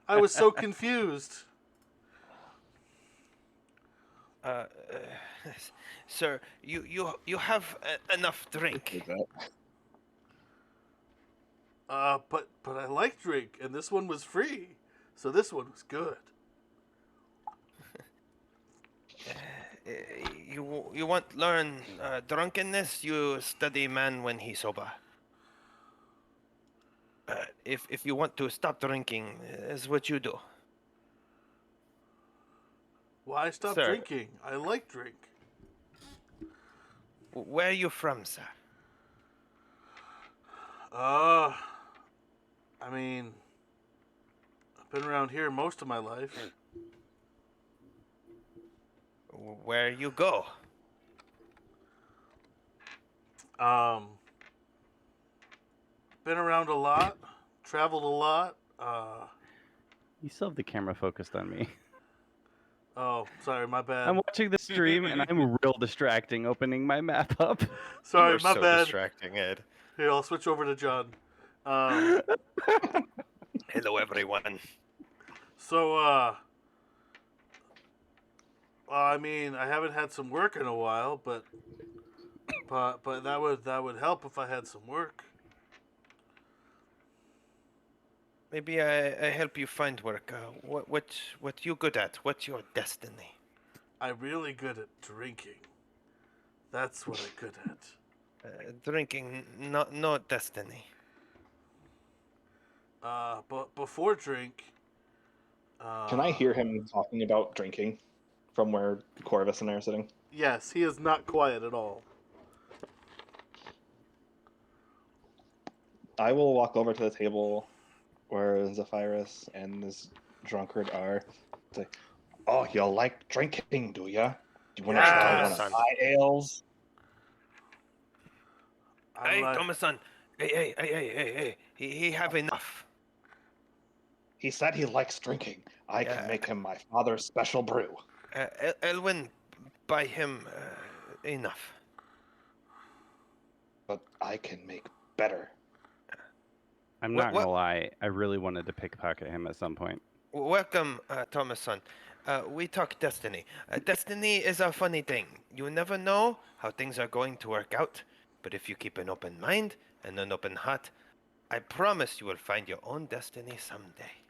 I was so confused. Sir, you have enough drink. But I like drink, and this one was free, so this one was good. You want learn drunkenness? You study man when he sober. If you want to stop drinking, is what you do. Why stop Sir. drinking? I like drink. Where are you from, sir? I mean, I've been around here most of my life. Where you go? Been around a lot, traveled a lot. You still have the camera focused on me. Oh, sorry, my bad. I'm watching the stream and I'm real distracting opening my map up. Sorry, You are my so bad. distracting, Ed. Here, I'll switch over to John. Hello, everyone. So, I mean, I haven't had some work in a while, but that would help if I had some work. Maybe I help you find work. What you good at? What's your destiny? I'm really good at drinking. That's what I'm good at. Drinking, no destiny. But before drink. Can I hear him talking about drinking from where Corvus and I are sitting? Yes, he is not quiet at all. I will walk over to the table where Zephyrus and this drunkard are. Say, oh, you like drinking, do ya? Do you want to Yes. try one of Son. my ales? I'm Hey, like, Thomason. Hey. He have enough. He said he likes drinking. I Yeah. can make him my father's special brew. Elwin, buy him enough. But I can make better. I'm What- not what- gonna lie, I really wanted to pickpocket him at some point. Welcome, Thomason. We talk destiny. Destiny is a funny thing. You never know how things are going to work out. But if you keep an open mind and an open heart, I promise you will find your own destiny someday.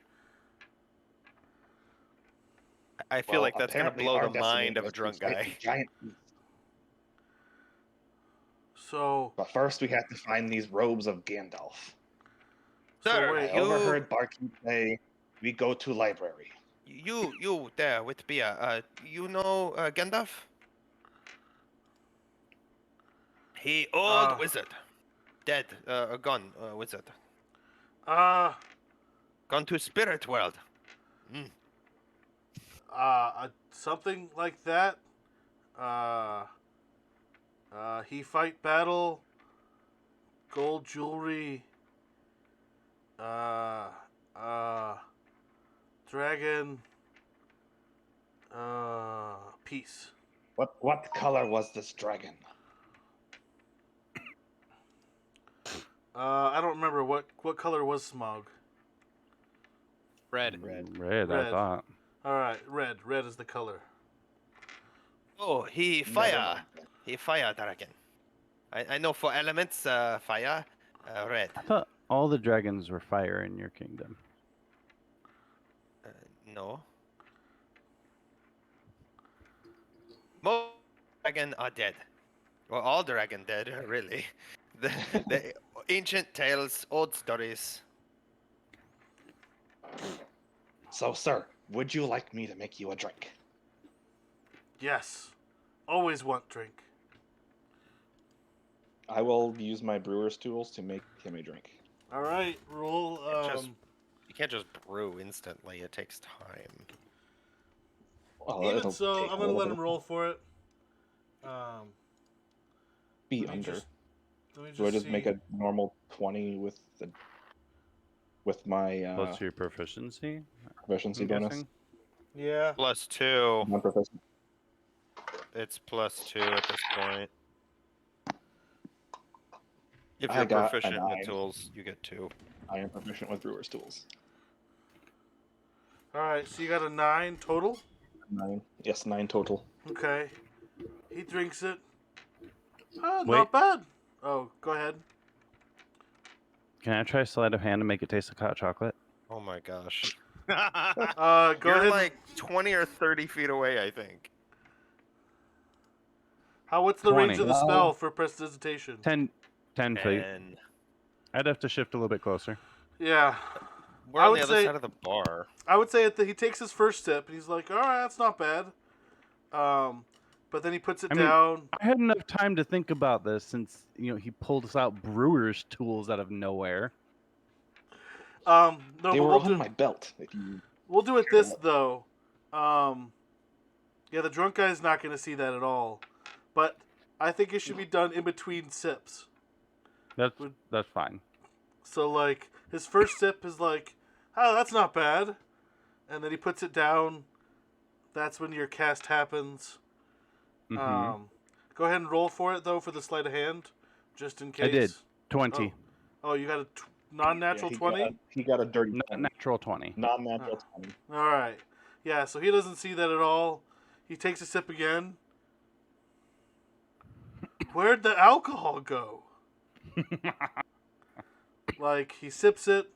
I feel like that's going to apparently blow our the destiny mind of a was to drunk fight guy. the giant beast. so But first we have to find these robes of Gandalf. Sir, wait, I overheard Barkeep say, we go to library. You there with Bia. You know Gandalf? He old wizard. Dead. Gone wizard. Gone to spirit world. Something like that. He fight battle, gold jewelry, dragon, peace. What color was this dragon? I don't remember what color was Smog. Red. Red, I Red. thought. All right, red. Red is the color. Oh, he Never fire. mind. He fire dragon. I know for elements, fire, red. I thought all the dragons were fire in your kingdom. No. Most dragon are dead. Well, all dragon dead, really. The ancient tales, old stories. So, sir, would you like me to make you a drink? Yes. Always want drink. I will use my brewer's tools to make him a drink. All right, roll. You can't just brew instantly. It takes time. Well, Even it'll so, take I'm a gonna little let bit him roll for it. be Let me under. just let me Do I just just make see. a normal 20 with my Plus your proficiency, proficiency I'm bonus? guessing. Yeah. +2. Non-proficient. It's +2 at this point. If I you're got a proficient with 9. tools, you get 2. I am proficient with brewer's tools. All right, so you got a 9 total. 9. Yes, 9 total. Okay. He drinks it. Oh, Wait. not bad. Oh, go ahead. Can I try sleight of hand to make it taste like hot chocolate? Oh my gosh. Go You're ahead. like 20 or 30 feet away, I think. What's the range 20. of the spell for prestidigitation? 10 feet. And I'd have to shift a little bit closer. Yeah. we're I on would the other say- side of the bar. I would say he takes his first sip and he's like, all right, that's not bad. But then he puts it I mean, down. I had enough time to think about this since he pulled us out brewer's tools out of nowhere. No, They but were we'll on do my belt. If you we'll do it this though. Yeah, the drunk guy's not going to see that at all. But I think it should be done in between sips. That's fine. So like his first sip is like, oh, that's not bad, and then he puts it down. That's when your cast happens. Mm-hmm. Go ahead and roll for it though for the sleight of hand, just in case. I did 20, Oh, you got a non-natural he 20. He got a dirty not 20. natural 20. Non-natural 20. All right. Yeah, so he doesn't see that at all. He takes a sip again. Where'd the alcohol go? Like he sips it.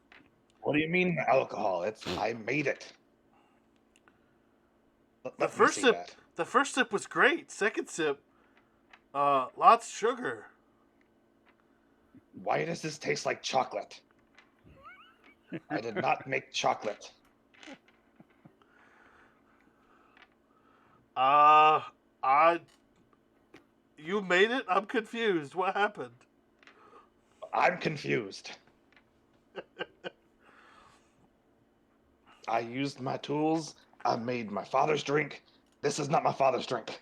What do you mean alcohol? I made it. The first sip, the first sip was great. Second sip, lots of sugar. Why does this taste like chocolate? I did not make chocolate. You made it? I'm confused. What happened? I'm confused. I used my tools. I made my father's drink. This is not my father's drink.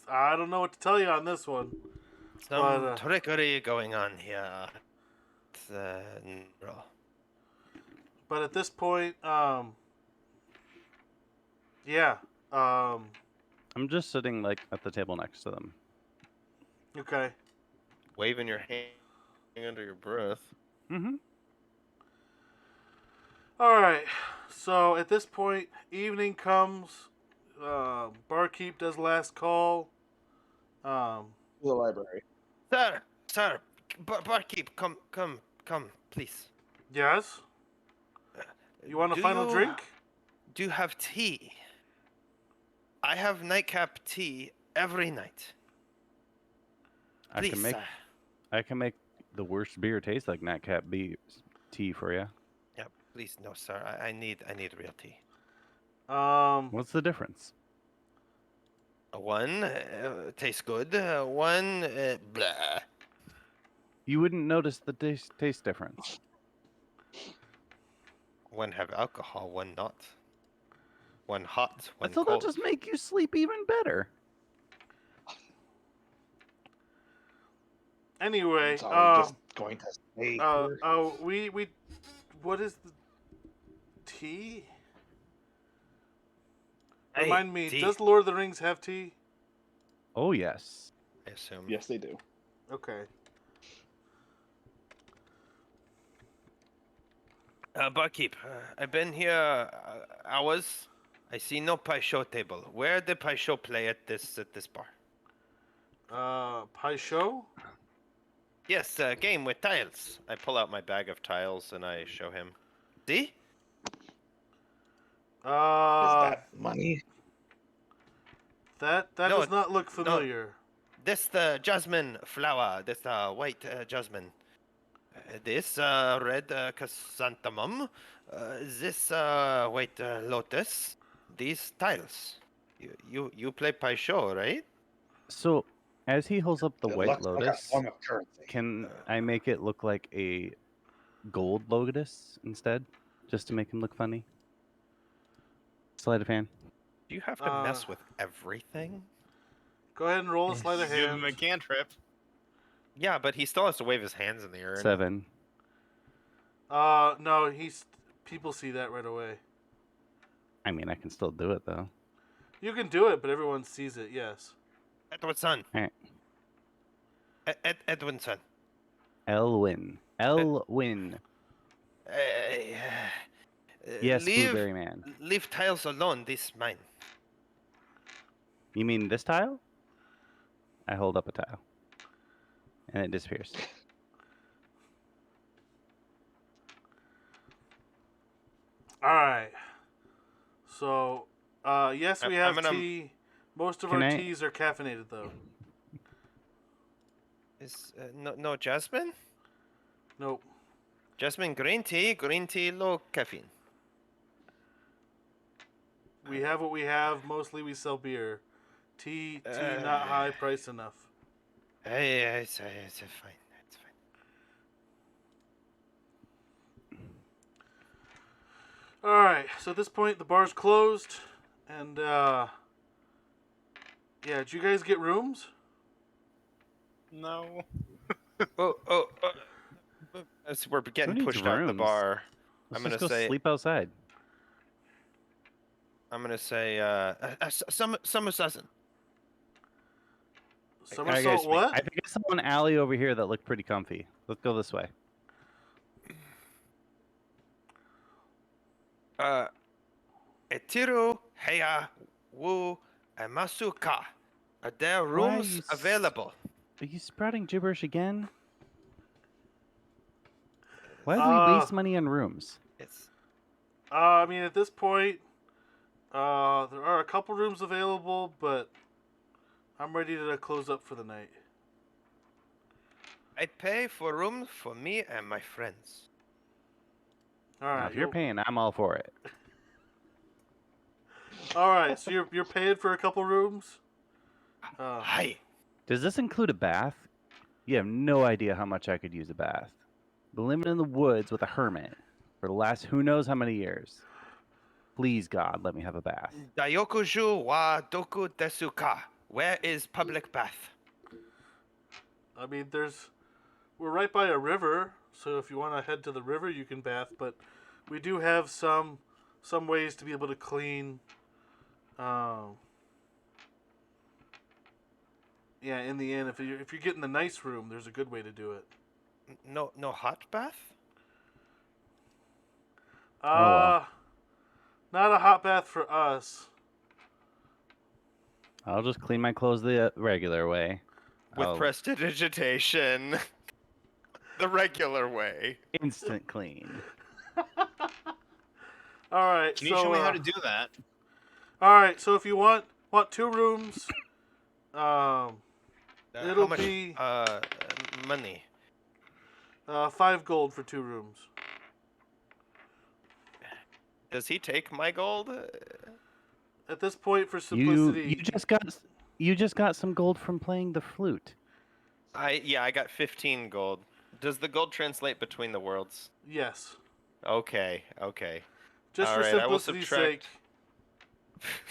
I don't know what to tell you on this one. Some trickery going on here. No. But at this point, yeah. I'm just sitting like at the table next to them. Okay. Waving your hand under your breath. Mm-hmm. All right. So at this point, evening comes. Barkeep does last call. The library. Sir, barkeep, come, please. Yes. You want a Do final you- drink? Do you have tea? I have nightcap tea every night. Please, sir. I can make the worst beer taste like nightcap tea for you. Yeah, please, no, sir. I need real tea. What's the difference? One tastes good. One blah. You wouldn't notice the taste difference. One have alcohol, one not. One hot, I one thought cold. that'd just make you sleep even better. Anyway, So we're just going to stay here. we what is the tea? Hey, Remind me, tea. does Lord of the Rings have tea? Oh yes. I assume. Yes, they do. Okay. Barkeep, I've been here hours. I see no pie show table. Where the pie show play at this bar? Pie show? Yes, game with tiles. I pull out my bag of tiles and I show him. See? Is that money? That No, does not look familiar. This the jasmine flower. This white jasmine. This red chrysanthemum. This white lotus. These tiles. You play pie show, right? So As he holds up the It White looks like a Lotus, form of currency. can I make it look like a gold lotus instead, just to make him look funny? Sleight of hand. Do you have to mess with everything? Go ahead and roll a Yes. sleight of Give him hand. a cantrip. Yeah, but he still has to wave his hands in the air. 7. No, people see that right away. I mean, I can still do it though. You can do it, but everyone sees it. Yes. Edwardson. Alright. Edwardson. Elwin. Elwin. Yes, Blueberry Man. Leave tiles alone. This mine. You mean this tile? I hold up a tile. And it disappears. All right. So, yes, we I'm have gonna- tea. Most of Can our I- teas are caffeinated, though. Is no jasmine? Nope. Jasmine green tea, low caffeine. We have what we have. Mostly we sell beer. Tea not high price enough. It's fine. It's fine. All right. So at this point, the bar's closed, and yeah. Did you guys get rooms? No. As we're Who getting needs pushed out the rooms? bar, Let's I'm gonna just go say. sleep outside. I'm gonna say. Somersault. Somersault what? I think I saw an alley over here that looked pretty comfy. Let's go this way. Etiru heya wu amasuka. Are there Why are rooms you available? Are you sprouting gibberish again? Why do we waste money on rooms? It's I mean, at this point, there are a couple rooms available, but I'm ready to close up for the night. I'd pay for room for me and my friends. All Now, right. if you're paying, I'm all for it. All right. So you're paying for a couple rooms. Hi. Does this include a bath? You have no idea how much I could use a bath. Been living in the woods with a hermit for the last who knows how many years. Please, God, let me have a bath. Dayokuju wa doku desuka. Where is public bath? I mean, we're right by a river, so if you want to head to the river, you can bath. But we do have some ways to be able to clean. Yeah, in the inn, if you're getting the nice room, there's a good way to do it. No hot bath? well. Not a hot bath for us. I'll just clean my clothes the regular way. With I'll prestidigitation. The regular way. instant clean. All right. Can you show me how to do that? All right. So if you want 2 rooms, How it'll much, be money? 5 gold for 2 rooms. Does he take my gold? At this point, for simplicity, You just got some gold from playing the flute. I got 15 gold. Does the gold translate between the worlds? yes. Okay. Just All for right, I will simplicity's sake.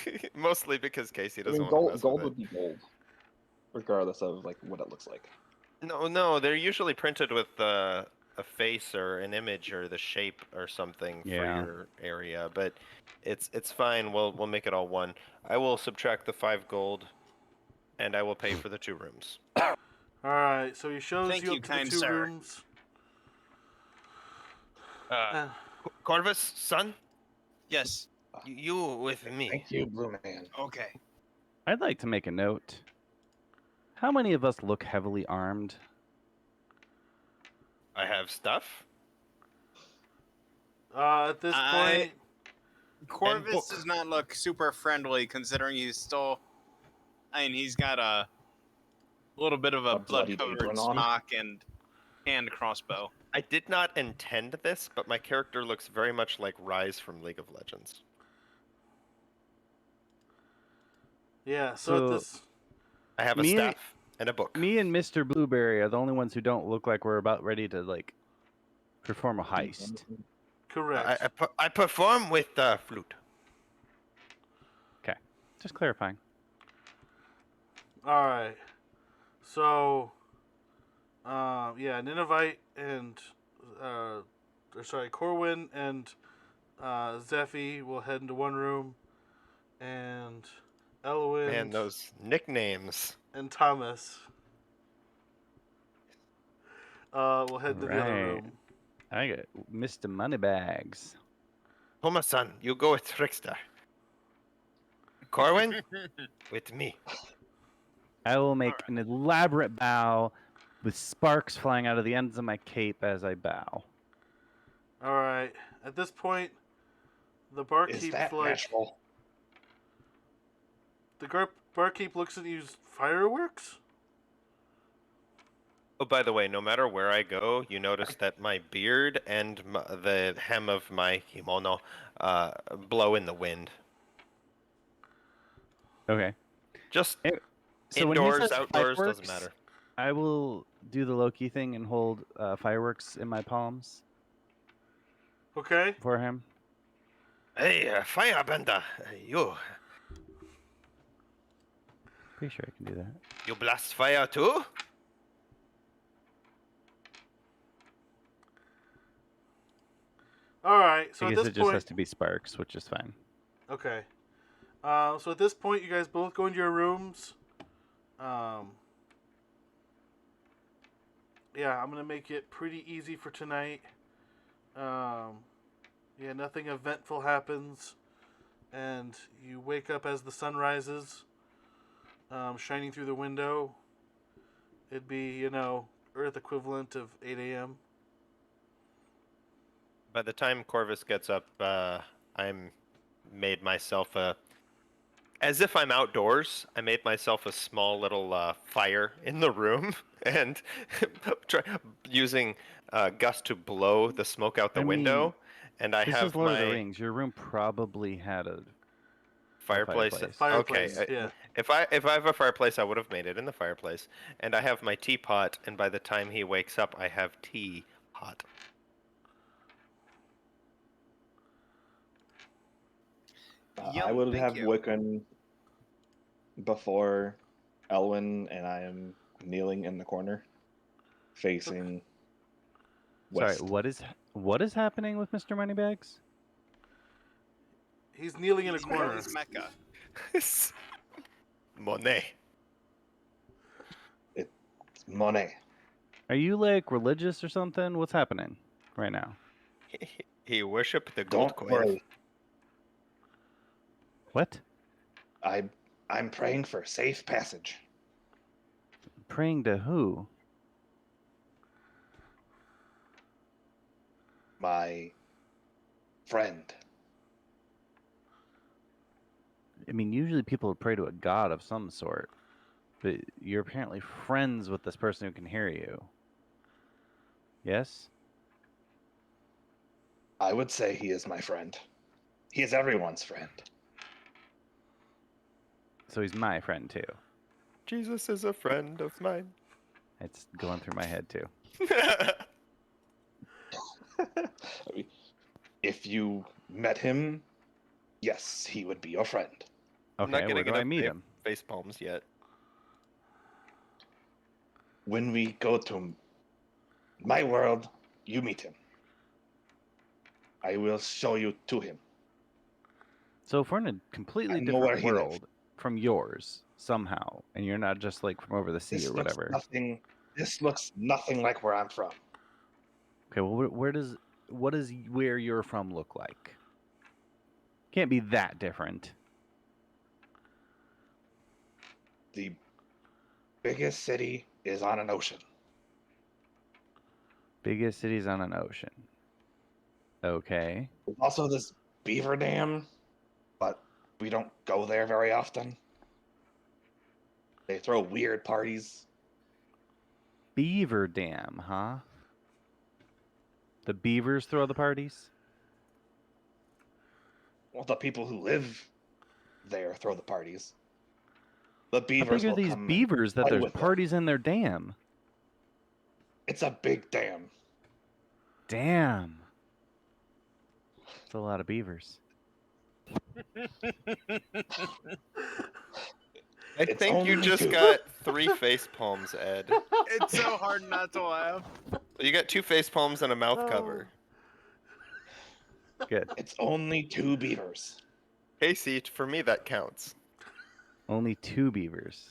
subtract. Mostly because Casey I doesn't mean, want to gold mess would with be gold, regardless of like what it looks like. it. No, they're usually printed with a face or an image or the shape or something Yeah. for your area, but it's fine. We'll make it all one. I will subtract the 5 gold, and I will pay for the 2 rooms. All right. So he shows Thank you you, up to the kind 2 sir. rooms. Corvus, son, Yes. you with me. Thank you, Blue Man. Okay. I'd like to make a note. How many of us look heavily armed? I have stuff. At this point, Corvus book. does not look super friendly considering he's still. I mean, he's got a little bit of a bloody blood-covered apron on. smock and crossbow. I did not intend this, but my character looks very much like Rise from League of Legends. yeah. So at So- this, I have a Me- staff. And a book. Me and Mr. Blueberry are the only ones who don't look like we're about ready to like perform a heist. Correct. I perform with the flute. Okay, just clarifying. All right. So, yeah, Ninevite and, Corwin and Zephy will head into one room, and Elwyn Man, those nicknames. and Thomas will head into the other Right. room. I got Mr. Moneybags. Thomas-san, you go with Trickster. Corwin, with me. I will make an elaborate bow with sparks flying out of the ends of my cape as I bow. All right. At this point, the Is barkeep that natural? barkeep looks at you. Fireworks? Oh, by the way, no matter where I go, you notice that my beard and the hem of my kimono blow in the wind. Okay. Just So when he indoors, says outdoors, doesn't fireworks, matter. I will do the Loki thing and hold fireworks in my palms Okay. for him. Hey, firebender, you Pretty sure I can do that. you blast fire too? All right. So I at guess this it just point, has to be sparks, which is fine. okay. So at this point, you guys both go into your rooms. Yeah, I'm gonna make it pretty easy for tonight. Yeah, nothing eventful happens, and you wake up as the sun rises, shining through the window. It'd be, Earth equivalent of 8 a.m. By the time Corvus gets up, I'm made myself as if I'm outdoors. I made myself a small little fire in the room and using Gus to blow the smoke out the I mean, window. And I This have is Lord of the my Rings. Your room probably had a fireplace. Fireplace, Okay, yeah. if I have a fireplace, I would have made it in the fireplace. And I have my teapot. And by the time he wakes up, I have tea hot. I would have Wiccan before Elwyn, and I am kneeling in the corner, facing west. Sorry, what is happening with Mr. Moneybags? He's kneeling in a He's corner. His Mecca. Monet. It's Monet. Are you like religious or something? What's happening right now? He worshipped the Don't gold coin. worry. What? I'm praying for safe passage. Praying to who? My friend. I mean, usually people would pray to a god of some sort, but you're apparently friends with this person who can hear you. Yes? I would say he is my friend. He is everyone's friend. So he's my friend too. Jesus is a friend of mine. It's going through my head too. If you met him, yes, he would be your friend. I'm not Okay, where getting do I enough meet him? face palms yet. When we go to my world, you meet him. I will show you to him. So if we're in a completely I know where different he lives. world from yours somehow, and you're not just like from over the sea or whatever. This looks nothing like where I'm from. Okay, well, what does where you're from look like? Can't be that different. The biggest city is on an ocean. Biggest cities on an ocean. Okay. There's also this beaver dam, but we don't go there very often. They throw weird parties. Beaver Dam, huh? The beavers throw the parties? Well, the people who live there throw the parties. The How beavers big are will these come beavers that fight there's with them. parties in their dam? It's a big dam. Damn. That's a lot of beavers. I It's think you only just 2. got 3 face palms, Ed. It's so hard not to laugh. You got 2 face palms and a mouth Oh. cover. Good. It's only 2 beavers. Hey, see, for me that counts. Only 2 beavers.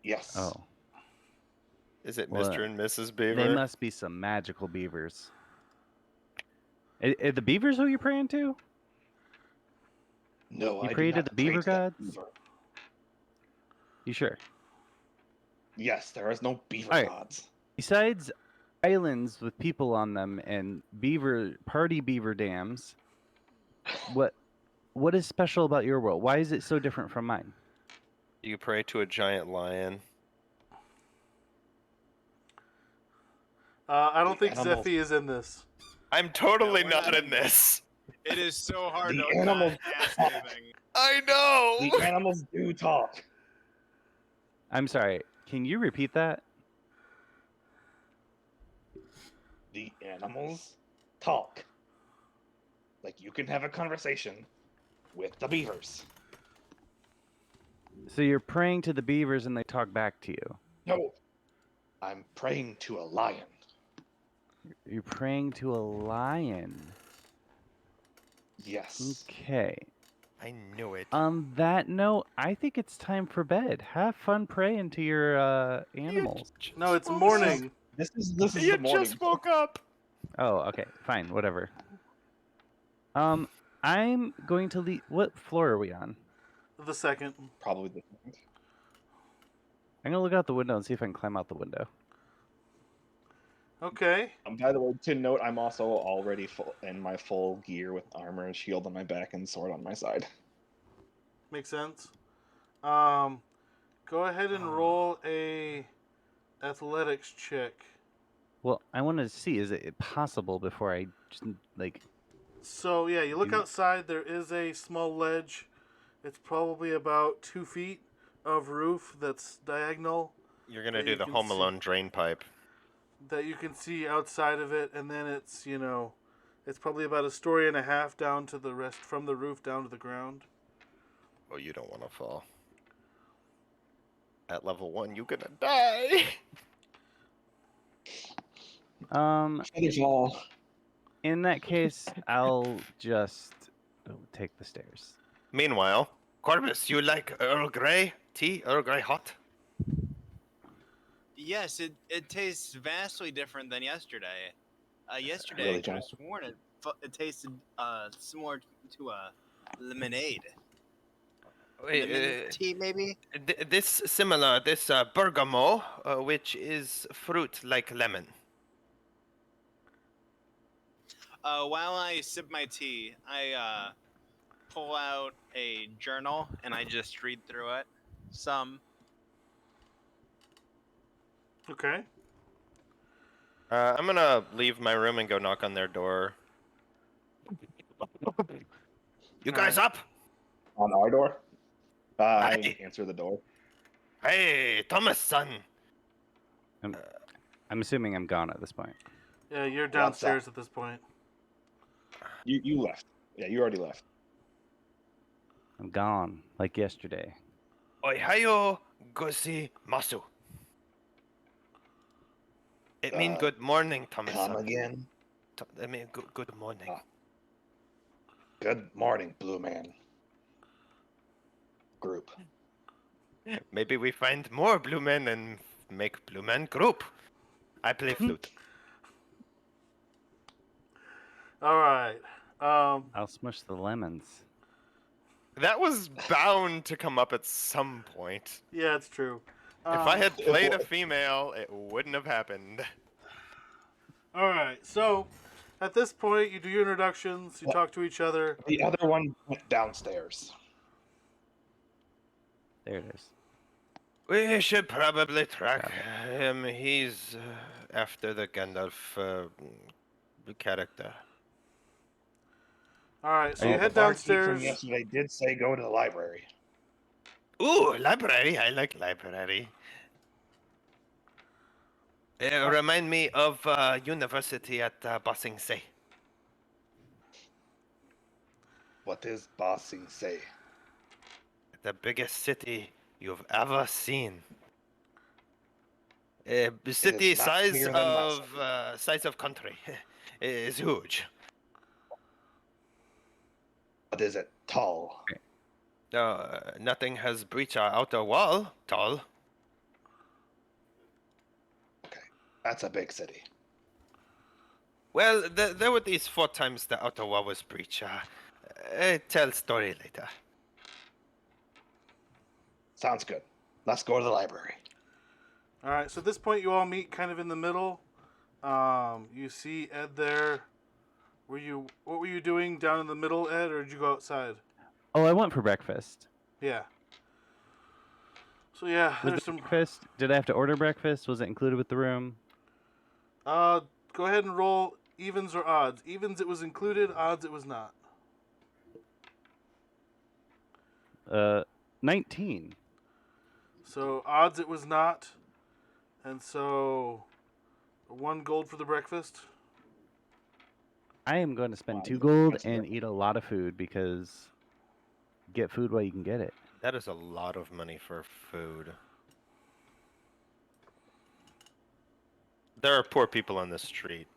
Yes. Oh. Is it Well, Mr. and Mrs. Beaver? They must be some magical beavers. Are the beavers who you're praying to? No, You I pray do to not the pray beaver to that gods? beaver. You sure? Yes, there is no beaver Alright. gods. Besides islands with people on them and party beaver dams, what is special about your world? Why is it so different from mine? You pray to a giant lion. I don't The think animals- Zephy is in this. I'm totally we're not not in in this. It is so hard The to animals not ask talk. anything. I know. The animals do talk. I'm sorry. Can you repeat that? The animals talk. Like you can have a conversation with the beavers. So you're praying to the beavers and they talk back to you. No, I'm praying to a lion. You're praying to a lion. Yes. Okay. I knew it. On that note, I think it's time for bed. Have fun praying to your animals. No, it's morning. This is You the morning. just woke up. Oh, okay. Fine. Whatever. I'm going to leave. What floor are we on? The second. Probably the. I'm gonna look out the window and see if I can climb out the window. Okay. By the way, to note, I'm also already full in my full gear with armor and shield on my back and sword on my side. Makes sense. Go ahead and roll a athletics check. Well, I want to see, is it possible before I just, like... So, yeah, you look You- outside. There is a small ledge. It's probably about 2 feet of roof that's diagonal You're gonna That do you the can Home see. Alone drain pipe. that you can see outside of it. And then it's, it's probably about a story and a half down to the rest, from the roof down to the ground. Oh, you don't want to fall. At level 1, you're gonna die. Feathers all. In that case, I'll just take the stairs. Meanwhile, Corbus, you like Earl Grey tea? Earl Grey hot? Yes, it tastes vastly different than yesterday. Yesterday, Really, I could have John? sworn it tasted similar to a lemonade. Lemon tea, maybe? This similar, this bergamot, which is fruit like lemon. While I sip my tea, I pull out a journal and I just read through it. Okay. I'm gonna leave my room and go knock on their door. You guys up? On our door? I Hey. answer the door. Hey, Thomas, son. I'm assuming I'm gone at this point. Yeah, you're What's downstairs up? at this point. You left. Yeah, you already left. I'm gone, like yesterday. Ohayo gosi masu. It means good morning, Thomas. Come again. I mean, good morning. Good morning, Blue Man. Group. Maybe we find more blue men and make blue man group. I play flute. All right. I'll smush the lemons. That was bound to come up at some point. Yeah, it's true. If I had played a Well- female, it wouldn't have happened. All right. So, at this point, you do your introductions. You talk to each other. The other one went downstairs. There it is. We should probably track him. He's after the Gandalf character. All right. So Oh, you the head barkeep from downstairs. yesterday did say go to the library. Ooh, library. I like library. Remind me of university at Bossing Say. What is Bossing say? The biggest city you've ever seen. City is not bigger than my city. size of country is huge. What is it? Tall. Nothing has breached our outer wall. Tall. Okay, that's a big city. Well, there were these 4 times the outer wall was breached. Tell story later. Sounds good. Let's go to the library. All right. So at this point, you all meet kind of in the middle. You see Ed there. What were you doing down in the middle, Ed, or did you go outside? Oh, I went for breakfast. Yeah. So yeah, Was there's it some. breakfast? Did I have to order breakfast? Was it included with the room? Go ahead and roll evens or odds. Evens, it was included. Odds, it was not. 19. So odds, it was not. And so 1 gold for the breakfast. I am going to spend Wow, 2 you- gold that's and good. eat a lot of food because get food while you can get it. That is a lot of money for food. There are poor people on the street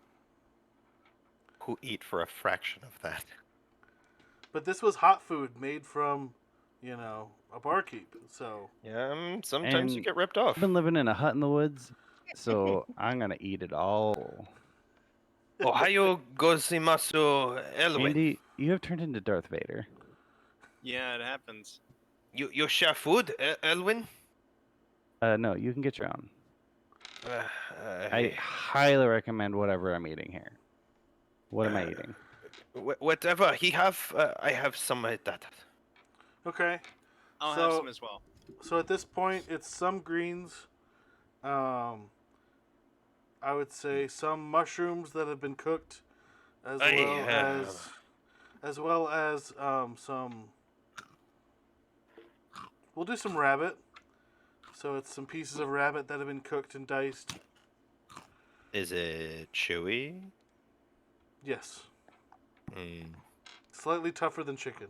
who eat for a fraction of that. But this was hot food made from, a barkeep. So Yeah, sometimes you And get ripped off. I've been living in a hut in the woods, so I'm going to eat it all. Ohio gozaimasu, Elwin. Andy, you have turned into Darth Vader. Yeah, it happens. You share food, Elwin? No, you can get your own. I Hey, highly recommend whatever I'm eating here. What am I eating? whatever he have, I have some of that. okay. I'll So- have some as well. So at this point, it's some greens. I would say some mushrooms that have been cooked, as Aye, well as well as some. We'll do some rabbit. So it's some pieces of rabbit that have been cooked and diced. Is it chewy? Yes, Mm. slightly tougher than chicken.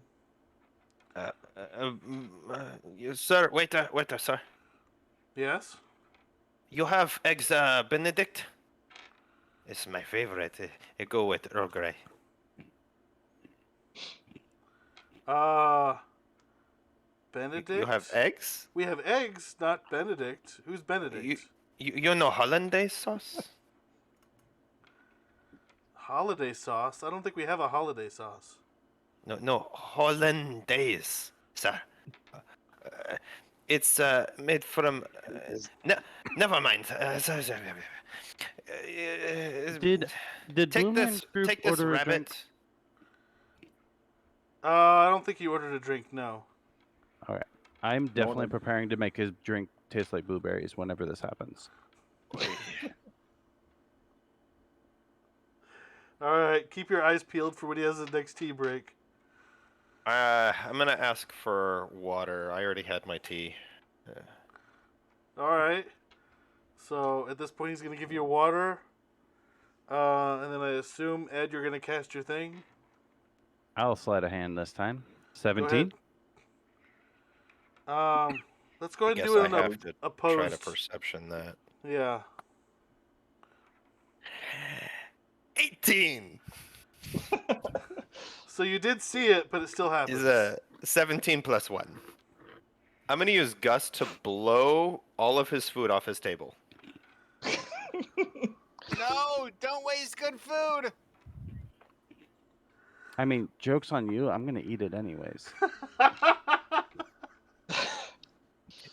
Sir, waiter, sir. Yes. You have eggs Benedict? It's my favorite. It go with Earl Grey. Benedict. You have eggs? We have eggs, not Benedict. Who's Benedict? You know hollandaise sauce? Holiday sauce. I don't think we have a holiday sauce. No, hollandaise, sir. It's made from. Never mind. Did take Blue Man this? Group Take this order a drink? rabbit. I don't think he ordered a drink. No. All right. I'm definitely did. preparing to make his drink taste like blueberries whenever this happens. All right. Keep your eyes peeled for when he has the next tea break. I'm gonna ask for water. I already had my tea. All right. So at this point, he's gonna give you water. And then I assume Ed, you're gonna cast your thing. I'll slide a hand this time. Go 17. ahead. Let's go ahead and Guess do I it have in to a try to opposed. perception that. Yeah. 18 So you did see it, but it still happens. is a 17 plus 1. I'm gonna use Gus to blow all of his food off his table. No, don't waste good food. I mean, joke's on you. I'm going to eat it anyways.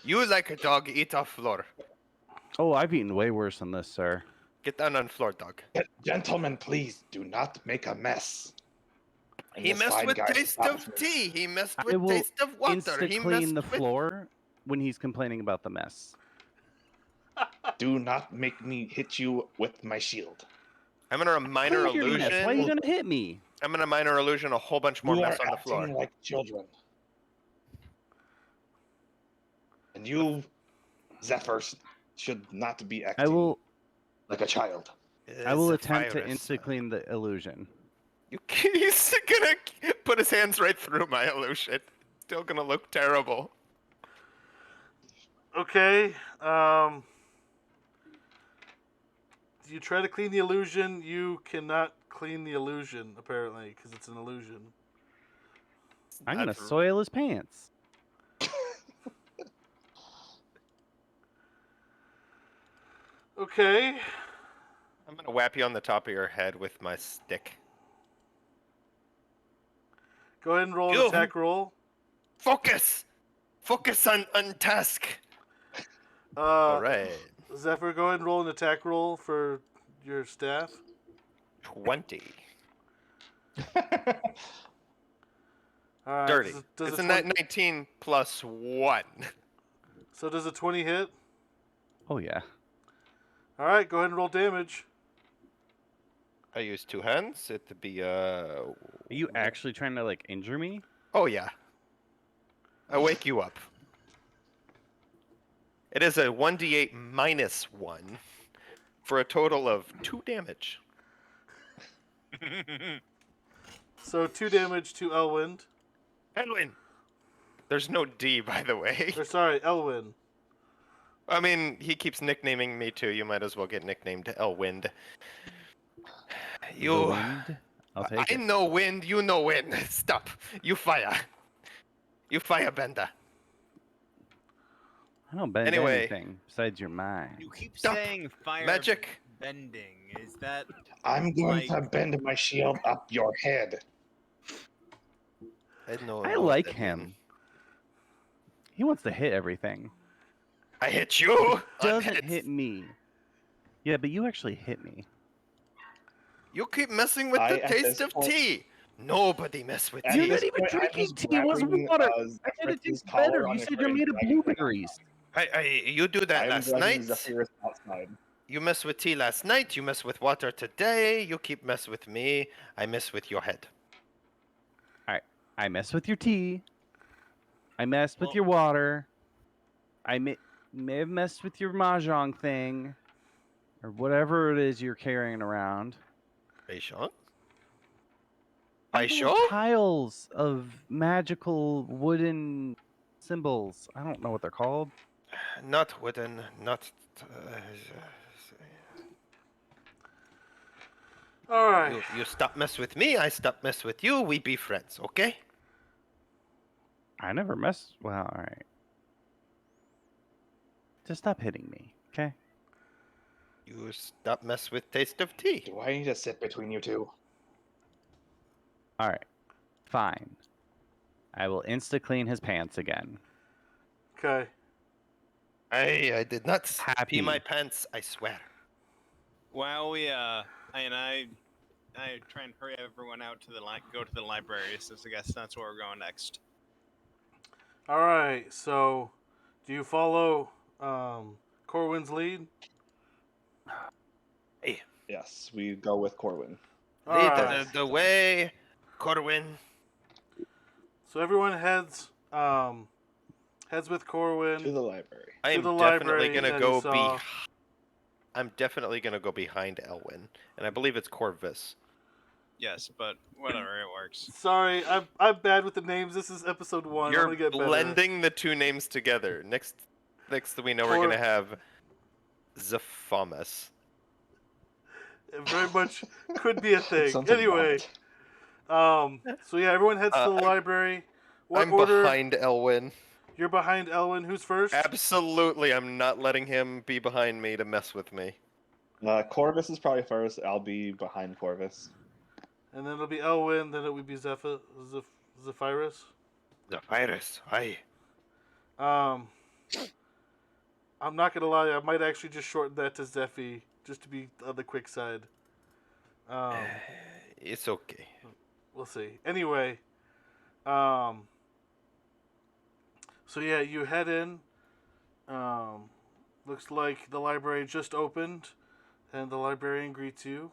You like a dog, eat off floor. Oh, I've eaten way worse than this, sir. Get down on floor, dog. Gentlemen, please do not make a mess. And He this messed fine with guy taste of stops me. tea. He messed I with will taste of water. He Insta-clean messed the with... floor when he's complaining about the mess. Do not make me hit you with my shield. I'm gonna minor Clean your mess. Why are you illusion. going to hit me? I'm gonna minor illusion a whole bunch more You are mess on the floor. acting like children. And you, Zephyr, should not be I acting will. like a child. I will attempt to Zephyrus. insta clean the illusion. He's gonna put his hands right through my illusion. Still gonna look terrible. Okay. You try to clean the illusion. You cannot clean the illusion apparently because it's an illusion. I'm gonna Not- soil his pants. Okay. I'm gonna whap you on the top of your head with my stick. Go ahead and roll an You- attack roll. Focus! Focus on task! Uh, Alright. Zephyr, go ahead and roll an attack roll for your staff. 20. All right. Dirty. Does It's a a 20 19 plus 1. So does a 20 hit? Oh yeah. All right. Go ahead and roll damage. I use 2 hands. It'd be, Are you actually trying to like injure me? Oh, yeah. I wake you up. It is a 1d8 minus 1 for a total of 2 damage. So 2 damage to Elwind. Edwin! There's no D, by the way. Or sorry, Elwyn. I mean, he keeps nicknaming me too. You might as well get nicknamed Elwind. The You. wind? I'll take I it. know wind, you know wind. Stop. You fire. You firebender. I don't bend Anyway. anything besides your mind. You keep Stop. saying fire Magic. bending. Is that I'm going to Like- bend my shield up your head. I know. I know like that him. mean. He wants to hit everything. I hit you. Doesn't Unhit. hit me. Yeah, but you actually hit me. You keep messing with I, the at taste this of point- tea. Nobody mess with At You're tea. not this even point, I'm drinking just tea, it was wrapping, water. uh, I said it Zephyrus' tastes collar better. on You his said you're leg made of and dragging him blueberries. You do that I am last dragging night. Zephyrus outside. You mess with tea last night. You mess with water today. You keep mess with me. I mess with your head. I messed with your tea. I messed with Well- your water. I may have messed with your mahjong thing. Or whatever it is you're carrying around. Are you sure? They're I little sure? tiles of magical wooden symbols. I don't know what they're called. Not wooden. Not. All right. You stop mess with me. I stop mess with you. We be friends, okay? I never messed. Well, all right. Just stop hitting me, okay? You stop mess with taste of tea. Do I need to sit between you two? All right. Fine. I will insta clean his pants again. Okay. I did not Happy. pee my pants. I swear. while we I try and hurry everyone out to the go to the library, since I guess that's where we're going next. All right. So, do you follow Corwin's lead? Yes, we go with Corwin. All Lead right. the way, Corwin. So everyone heads with Corwin. To the library. I To am the definitely library gonna that go he saw. I'm definitely gonna go behind Elwyn, and I believe it's Corvus. Yes, but whatever, it works. Sorry, I'm bad with the names. This is episode 1. I'm You're gonna get better. blending the two names together. Next we know we're gonna have Zephomus. It very much could be a thing. Sounds like Anyway, vomit. so yeah, everyone heads to the I'm- library. What I'm order? behind Elwyn. You're behind Elwyn. Who's first? Absolutely, I'm not letting him be behind me to mess with me. Corvus is probably first. I'll be behind Corvus. And then it'll be Elwyn. Then it would be Zephyrus. The virus. Aye. I'm not gonna lie. I might actually just shorten that to Zephy, just to be on the quick side. It's okay. We'll see. Anyway, so yeah, you head in. Looks like the library just opened, and the librarian greets you.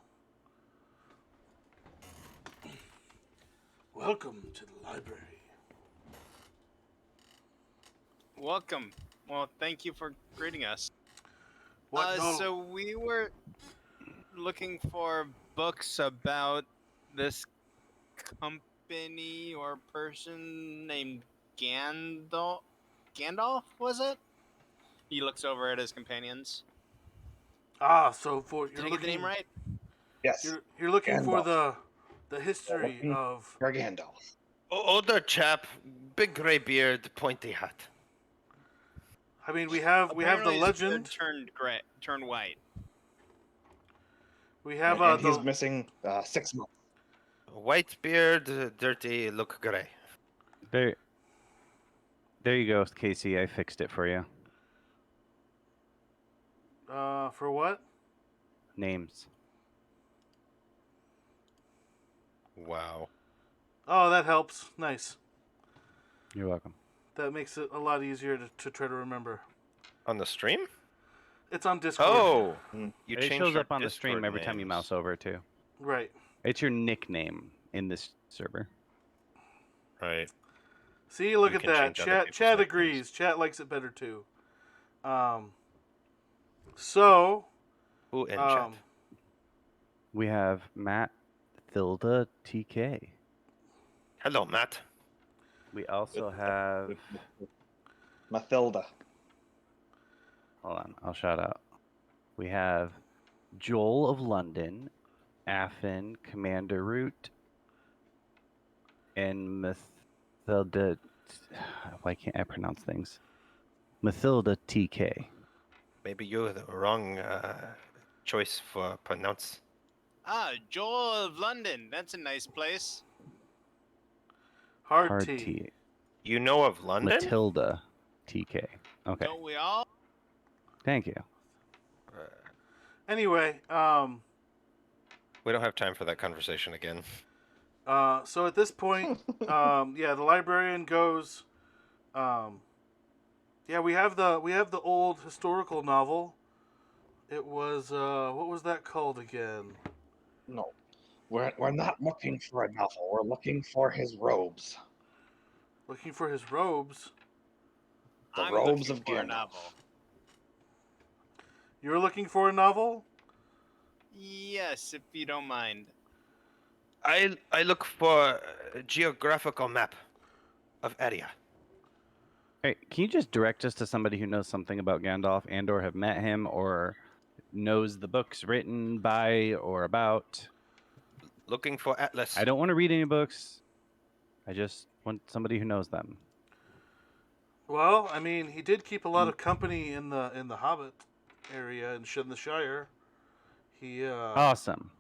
Welcome to the library. Welcome. Well, thank you for greeting us. What? No. So we were looking for books about this company or person named Gandalf. Gandalf, was it? He looks over at his companions. So for Did I get the name right? Yes, you're looking for Gandalf. the history looking of. for Gandalf. Older chap, big gray beard, pointy hat. I mean, we have the Apparently his beard legend. turned white. We have And he's the missing 6 months. White beard, dirty, look gray. There you go, Casey. I fixed it for you. for what? Names. Wow. Oh, that helps. Nice. You're welcome. That makes it a lot easier to try to remember. On the stream? It's on Discord. Oh, Mm. you It changed shows our up on the stream Discord every time you names. mouse over too. Right. It's your nickname in this server. Right. See, look You at can that. change other Chat people's chat nicknames. agrees. Chat likes it better too. So Who in um, chat? We have Matt Thilda TK. Hello, Matt. We also have. Mathilda. Hold on, I'll shout out. We have Joel of London, Affin, Commander Root, and Mathilda. Why can't I pronounce things? Mathilda TK. Maybe you're the wrong choice for pronounce. Joel of London. That's a nice place. hard T. You know of London? Matilda TK. Okay, Don't we all? thank you. Anyway, We don't have time for that conversation again. so at this point, the librarian goes. We have the old historical novel. It was what was that called again? No, we're not looking for a novel. We're looking for his robes. Looking for his robes. The I'm robes looking of for a Gandalf. novel. You're looking for a novel? Yes, if you don't mind. I look for a geographical map of area. Hey, can you just direct us to somebody who knows something about Gandalf and/or have met him or knows the books written by or about? Looking for Atlas. I don't want to read any books. I just want somebody who knows them. Well, I mean, he did keep a lot of company in the Hobbit area in the Shire. He Awesome.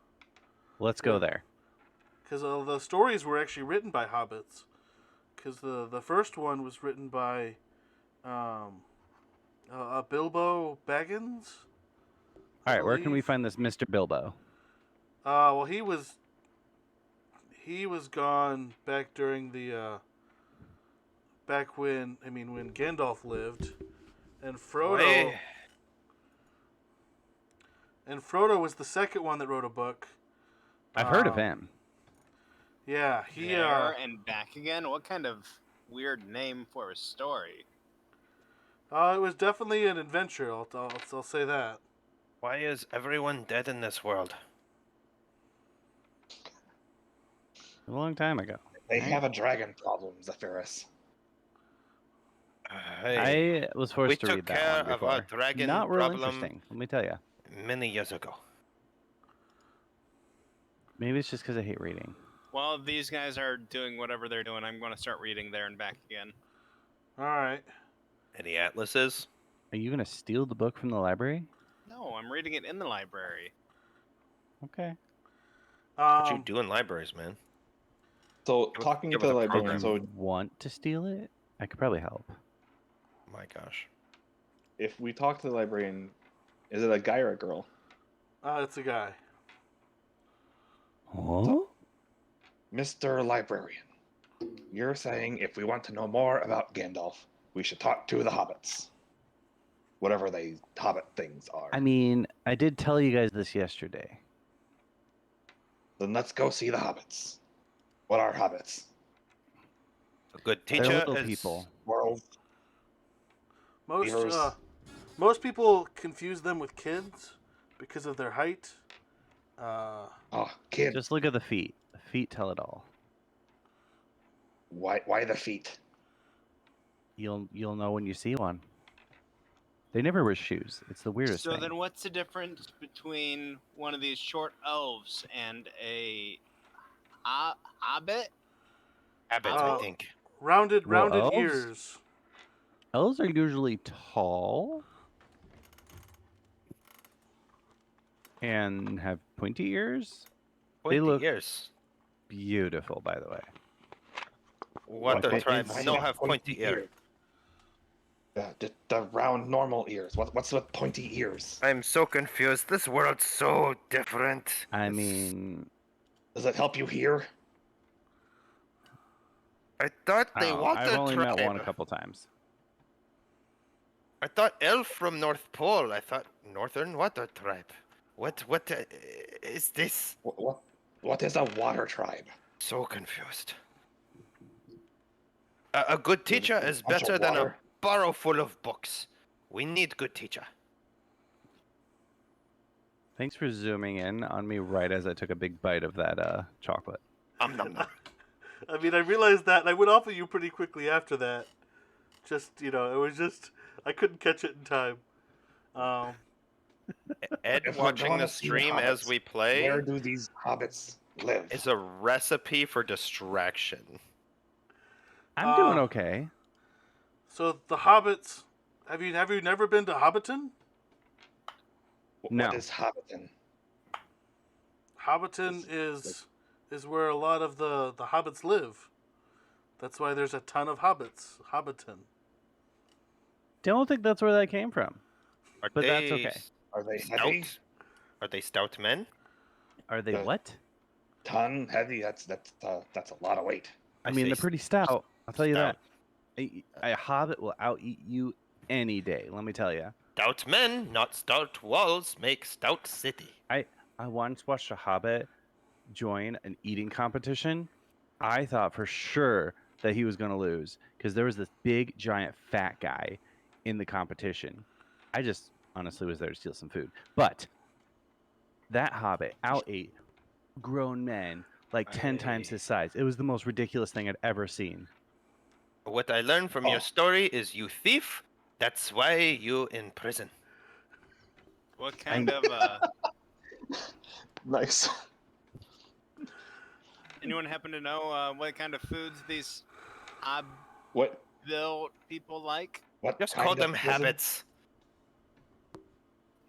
Let's go Yeah. there. because the stories were actually written by hobbits. Because the first one was written by Bilbo Baggins. All right, where can we believe. find this Mr. Bilbo? Well, he was gone back during the back when Gandalf lived, and Frodo. Wait. And Frodo was the second one that wrote a book. I've heard of Um, him. Yeah, he There and back again? What kind of weird name for a story? it was definitely an adventure. I'll say that. Why is everyone dead in this world? A long time ago. They Right. have a dragon problem, Zephyros. Hey, I was we forced to took read care that one of before. our dragon Not real problem interesting. Let me tell you. many years ago. Maybe it's just because I hate reading. While these guys are doing whatever they're doing, I'm going to start reading there and back again. All right. Any atlases? Are you gonna steal the book from the library? No, I'm reading it in the library. Okay. What you do in libraries, man? So Get with- talking get to with the the librarian, program. so Want to steal it? I could probably help. My gosh. if we talk to the librarian, is it a guy or a girl? It's a guy. Oh? Mr. Librarian, you're saying if we want to know more about Gandalf, we should talk to the hobbits. Whatever they hobbit things are. I mean, I did tell you guys this yesterday. Then let's go see the hobbits. What are hobbits? A good They're teacher little is people. World. Most Beavers. most people confuse them with kids because of their height. Oh, kid. Just look at the feet. The feet tell it all. Why the feet? You'll know when you see one. They never wear shoes. It's the weirdest So thing. then, what's the difference between one of these short elves and a hobbit? Habit, Uh, I think. rounded Well, elves? ears. Elves are usually tall and have pointy ears. Pointy look- ears. Beautiful, by the way. What What the is tribes it? no have pointy ear. The round normal ears. What's with pointy ears? I'm so confused. This world's so different. I mean, Does it help you hear? I thought they I've wanted only tribe. met one a couple times. I thought elf from North Pole. I thought Northern Water Tribe. What is this? What is a water tribe? So confused. A good teacher is bunch of better than a water. barrow full of books. We need good teacher. Thanks for zooming in on me right as I took a big bite of that chocolate. Nom nom. I mean, I realized that, and I went off of you pretty quickly after that. Just, it was just, I couldn't catch it in time. Ed If we're watching gonna the see stream hobbits, as we play Where do these hobbits live? is a recipe for distraction. I'm doing Uh, okay. So the hobbits, have you never been to Hobbiton? No. What is hobbiton? Hobbiton is where a lot of the hobbits live. That's why there's a ton of hobbits. Hobbiton. Don't think that's where that came from. Are But they that's okay. Are they stout? heavy? Are they stout men? Are they Yeah. what? Ton heavy? That's a lot of weight. I I mean, say they're pretty stout. I'll tell you stout. that. A hobbit will out-eat you any day, let me tell you. Stout men, not stout walls, make stout city. I once watched a hobbit join an eating competition. I thought for sure that he was going to lose because there was this big, giant, fat guy in the competition. I just honestly was there to steal some food. But that hobbit out-ate grown men like 10 times his size. It was the most ridiculous thing I'd ever seen. What I learned from Oh. your story is you thief. That's why you in prison. What kind of Nice. anyone happen to know what kind of foods these What? built people like? What? Just kind call of them prison? habits.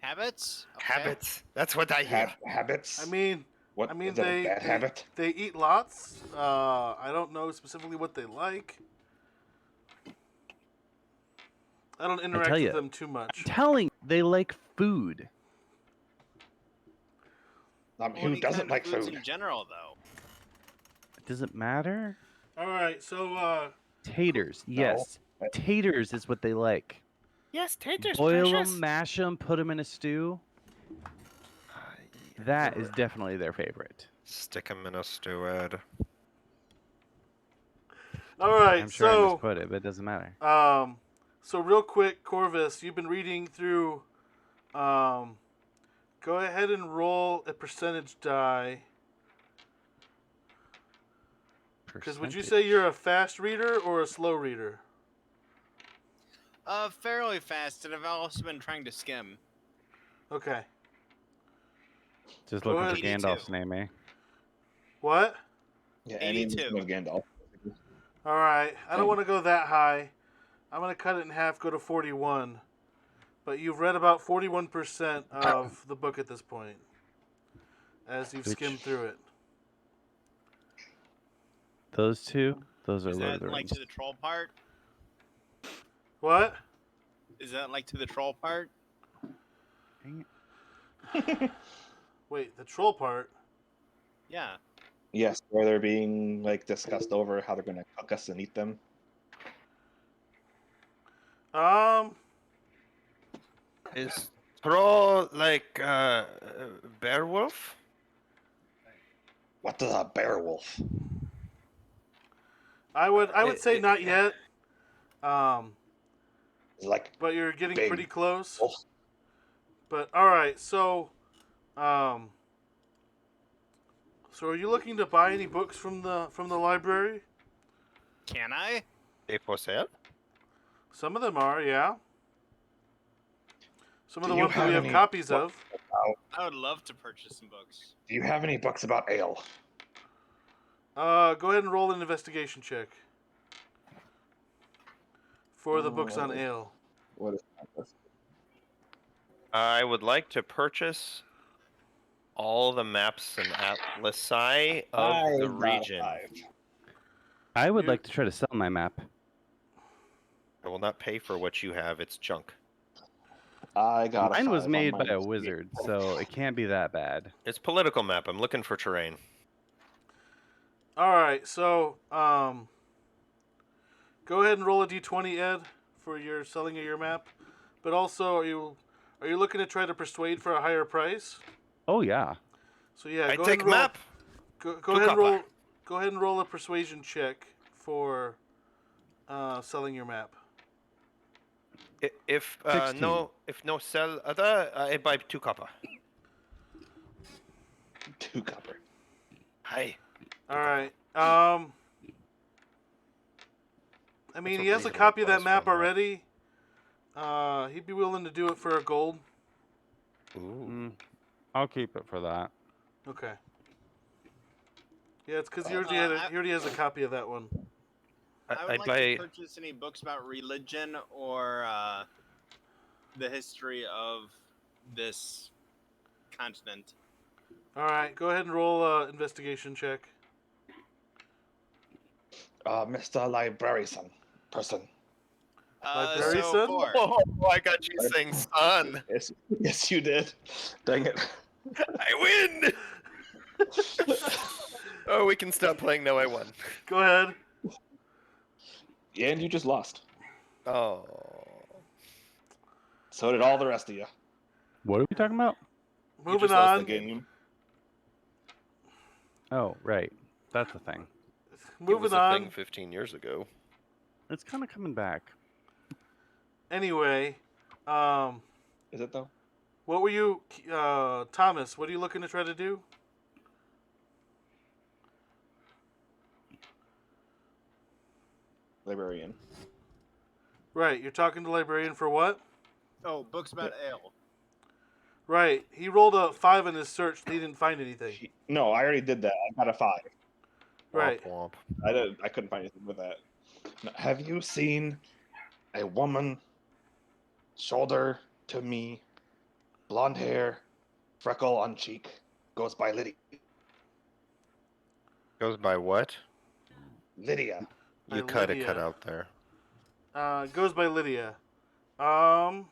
Habits? Okay. Habits. That's what I hear. Habits. I mean, what? I mean Is that a bad habit? they eat lots. I don't know specifically what they like. I don't interact tell with ya. them too much. Telling they like food. Well, Who any doesn't kind of like foods food? in general, though? Does it matter? All right, so Taters. No. Yes. Taters is what they like. Yes, taters, Boil precious. them, mash them, put them in a stew. That is definitely their favorite. Stick them in a stew, Ed. all right, I'm sure I so misput it, but it doesn't matter. so real quick, Corvus, you've been reading through. Go ahead and roll a percentage die. Because would you say you're a fast reader or a slow reader? Fairly fast, and I've also been trying to skim. Okay. Just Go looking for ahead. Gandalf's name, eh? What? Yeah, any 82. mention of Gandalf. All right. I don't want to go that high. I'm going to cut it in half, go to 41. But you've read about 41% of the book at this point, as you've skimmed through it. Those two? Those are Is Lord of that the like Rings. to the troll part? What? Is that like to the troll part? Wait, the troll part? Yeah. Yes, where they're being like discussed over how they're gonna cook us and eat them. Is troll like Beowulf? What is a bear wolf? I would say not yet. It's like but you're getting big pretty close. wolf. But all right, so are you looking to buy any books from the library? Can I? They for sale? Some of them are, yeah. Some of Do the you ones that we have have any copies books of. I would love to purchase some books. Do you have any books about ale? Go ahead and roll an investigation check for the books on Oh. ale. What is that? I would like to purchase all the maps and atlasi of the region. I would You- like to try to sell my map. I will not pay for what you have. It's junk. I got a Mine was 5 on made my by a investigation. wizard, so it can't be that bad. It's political map. I'm looking for terrain. All right, so go ahead and roll a d20, Ed, for your selling of your map. But also, are you looking to try to persuade for a higher price? Oh yeah. So yeah, I go ahead take and roll. map. Go Two ahead and copper. roll. Go ahead and roll a persuasion check for selling your map. If 16. no sell other, I buy 2 copper. 2 copper. Hi. All right. I mean, That's a he has a reasonable copy of that price map for a map. already. He'd be willing to do it for a gold. Ooh. I'll keep it for that. Okay. Yeah, it's because he Uh, already has a copy of that one. I would I'd like buy. to purchase any books about religion or the history of this continent. All right, go ahead and roll a investigation check. Mr. Librarian person. Library, So son? 4. Oh, I got you saying son. Yes, you did. Dang it. I win. Oh, we can stop playing now. I won. Go ahead. And you just lost. Oh. So did all the rest of you. What are we talking about? You Moving just lost on. the game. Oh, right. That's the thing. It was Moving a on. thing 15 years ago. It's kind of coming back. Anyway, Is it though? what were you, Thomas? What are you looking to try to do? Librarian. Right, you're talking to librarian for what? Oh, books about ale. Right, he rolled a 5 in his search. He didn't find anything. No, I already did that. I got a 5. Right. Womp I couldn't find anything with that. Now, have you seen a woman, shoulder to me, blonde hair, freckle on cheek, goes by Lydia? Goes by what? Lydia. You By cut Lydia. it cut out there. Goes by Lydia. I'm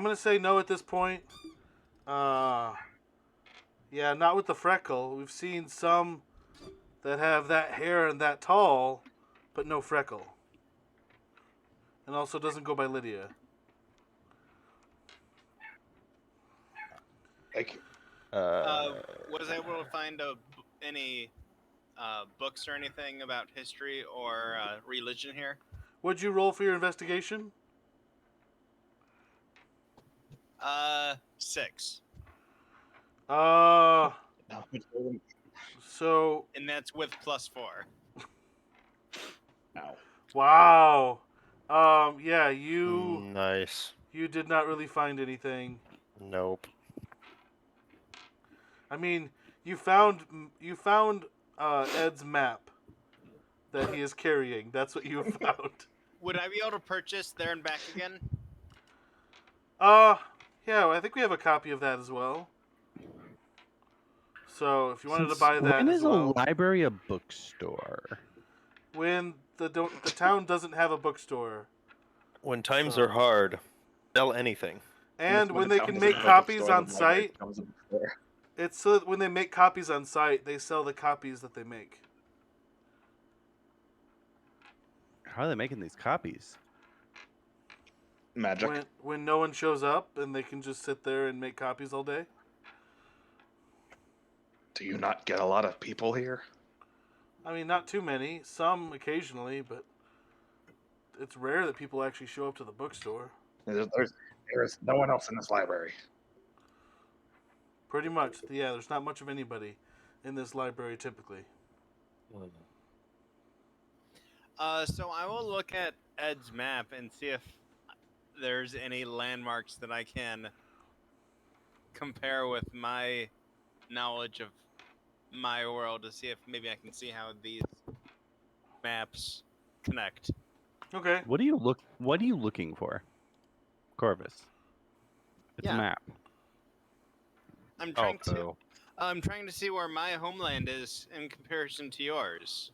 gonna say no at this point. Yeah, not with the freckle. We've seen some that have that hair and that tall, but no freckle. And also doesn't go by Lydia. Thank you. Was I able to find any books or anything about history or religion here? What'd you roll for your investigation? 6. Uh, No, so And that's with +4. no. wow. Yeah, you Nice. did not really find anything. Nope. I mean, you found Ed's map that he is carrying. That's what you found. Would I be able to purchase there and back again? Yeah, I think we have a copy of that as well. So if you wanted to buy that When as is well, a library a bookstore? when the town doesn't have a bookstore, When times So- are hard, sell anything. and When when the they town can doesn't make have a copies bookstore, on the library site, becomes a bookstore. it's so that when they make copies on site, they sell the copies that they make. How are they making these copies? Magic. When no one shows up and they can just sit there and make copies all day. Do you not get a lot of people here? I mean, not too many. Some occasionally, but it's rare that people actually show up to the bookstore. There's no one else in this library. Pretty much, yeah. There's not much of anybody in this library typically. So I will look at Ed's map and see if there's any landmarks that I can compare with my knowledge of my world to see if maybe I can see how these maps connect. Okay. What are you looking for, Corvus? It's a Yeah. map. I'm Oh, trying to boo. I'm trying to see where my homeland is in comparison to yours.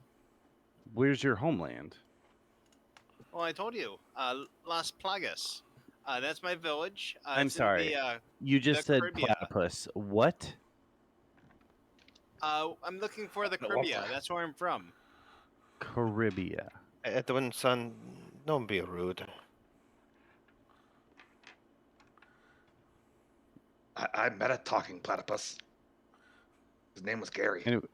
Where's your homeland? Well, I told you, Las Plagas. That's my village. I'm It's sorry. In the, You just said Caribbean. platypus. What? I'm looking for the No, Caribbean. what? That's where I'm from. Caribbean. Edwin, son, don't be rude. I met a talking platypus. His name was Gary. Anyway,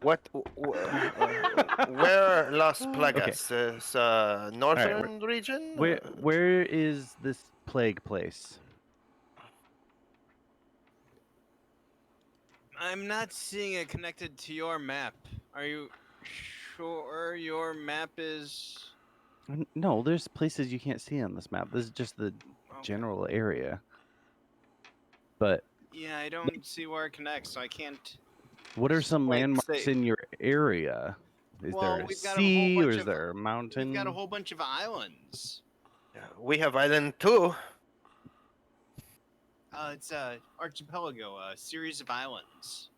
What? Where Las Plagas? Is northern region? where is this plague place? I'm not seeing it connected to your map. Are you sure your map is? No, there's places you can't see on this map. This is just the Okay. general area. But Yeah, I don't see where it connects, so I can't. what are some Wait, landmarks say- in your area? Is Well, there a we've got a whole sea or bunch is of- there a mountain? We've got a whole bunch of islands. We have island too. It's a archipelago, a series of islands.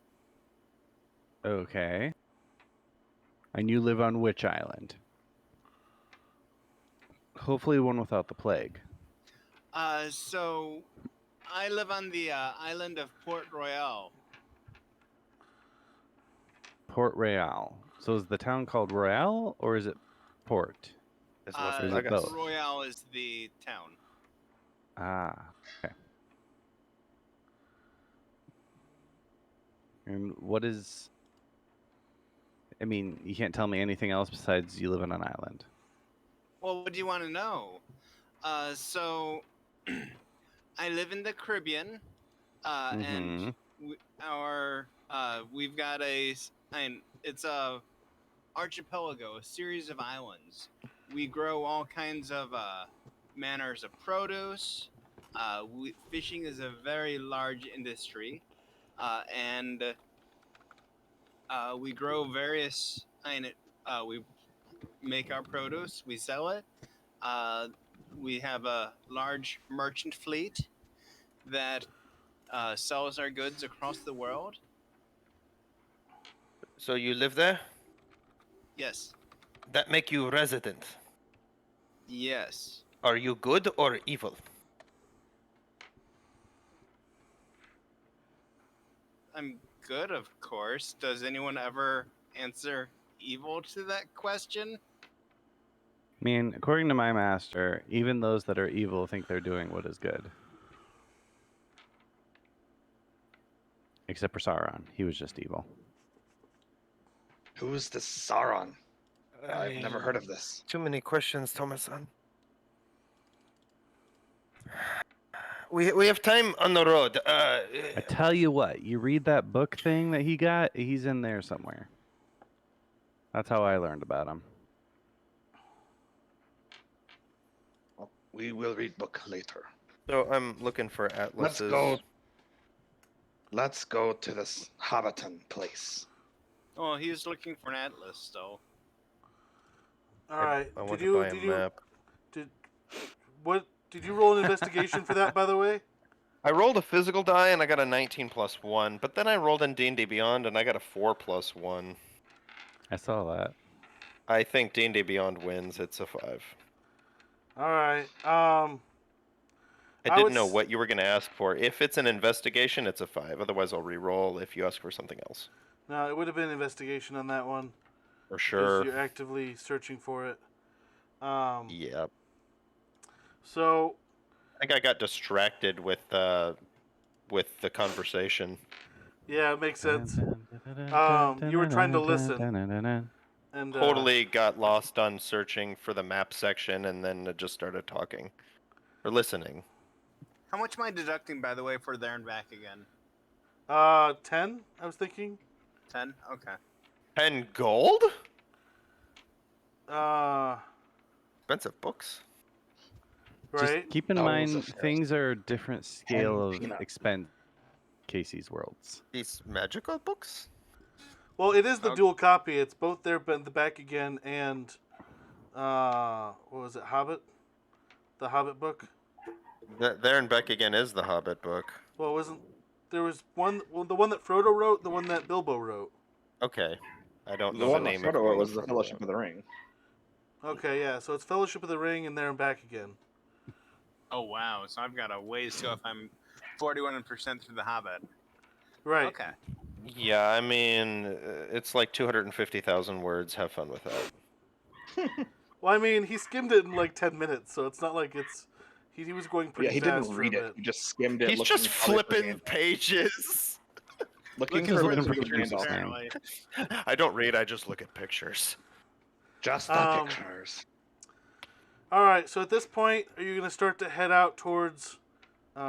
Okay. And you live on which island? Hopefully one without the plague. So I live on the island of Port Royal. Port Royal. So is the town called Royal or is it Port? It's Las Or is it Plagas. both? Royal is the town. Ah, okay. And what is... I mean, you can't tell me anything else besides you live on an island. Well, what do you want to know? So I live in the Caribbean, and we've got it's a archipelago, a series of islands. We grow all kinds of manners of produce. Fishing is a very large industry, and we grow various. We make our produce, we sell it. We have a large merchant fleet that sells our goods across the world. So you live there? Yes. That make you resident. Yes. Are you good or evil? I'm good, of course. Does anyone ever answer evil to that question? I mean, according to my master, even those that are evil think they're doing what is good. Except for Sauron. He was just evil. Who's this Sauron? I've never heard of this. Too many questions, Thomason. We have time on the road. I tell you what, you read that book thing that he got, he's in there somewhere. That's how I learned about him. Well, we will read book later. So I'm looking for atlases. Let's go to this Hobbiton place. Oh, he was looking for an atlas, though. All right. I want to buy a map. Did you roll an investigation for that, by the way? I rolled a physical die and I got a 19 plus 1, but then I rolled in D&D Beyond and I got a 4 plus 1. I saw that. I think D&D Beyond wins. It's a 5. All right. I I didn't would know s- what you were going to ask for. If it's an investigation, it's a 5. Otherwise, I'll re-roll if you ask for something else. No, it would have been investigation on that one. For 'cause sure. you're actively searching for it. Yep. So I think I got distracted with the conversation. Yeah, it makes sense. You were trying to listen. And Totally got lost on searching for the map section and then just started talking. Or listening. How much am I deducting, by the way, for there and back again? 10, I was thinking. 10? Okay. 10 gold? Uh, Expensive books. right. Just keep in Those mind, are fair. things are different scale of peanuts. expense. Casey's Worlds. These magical books? Well, it is the Okay. dual copy. It's both there, but the back again, and what was it? Hobbit, the Hobbit book. There and Back Again is the Hobbit book. Well, wasn't there was one? Well, the one that Frodo wrote, the one that Bilbo wrote. Okay. I don't The know the one that name of Frodo one was that the Frodo Fellowship wrote. of the Ring. Okay, yeah. So it's Fellowship of the Ring and there and back again. Oh, wow. So I've got a ways to go if I'm 41% through the Hobbit. Right. Okay. Yeah, I mean, it's like 250,000 words. Have fun with that. Well, I mean, he skimmed it in like 10 minutes, so it's not like it's. He was going Yeah, pretty he fast didn't for read a it. bit. He just skimmed it. He's looking just probably for flipping Gandalf. pages. Looking Looking for for looking the for pictures, Gandalf. apparently. I don't read, I just look at pictures. Just the Um, pictures. All right. So at this point, are you going to start to head out towards the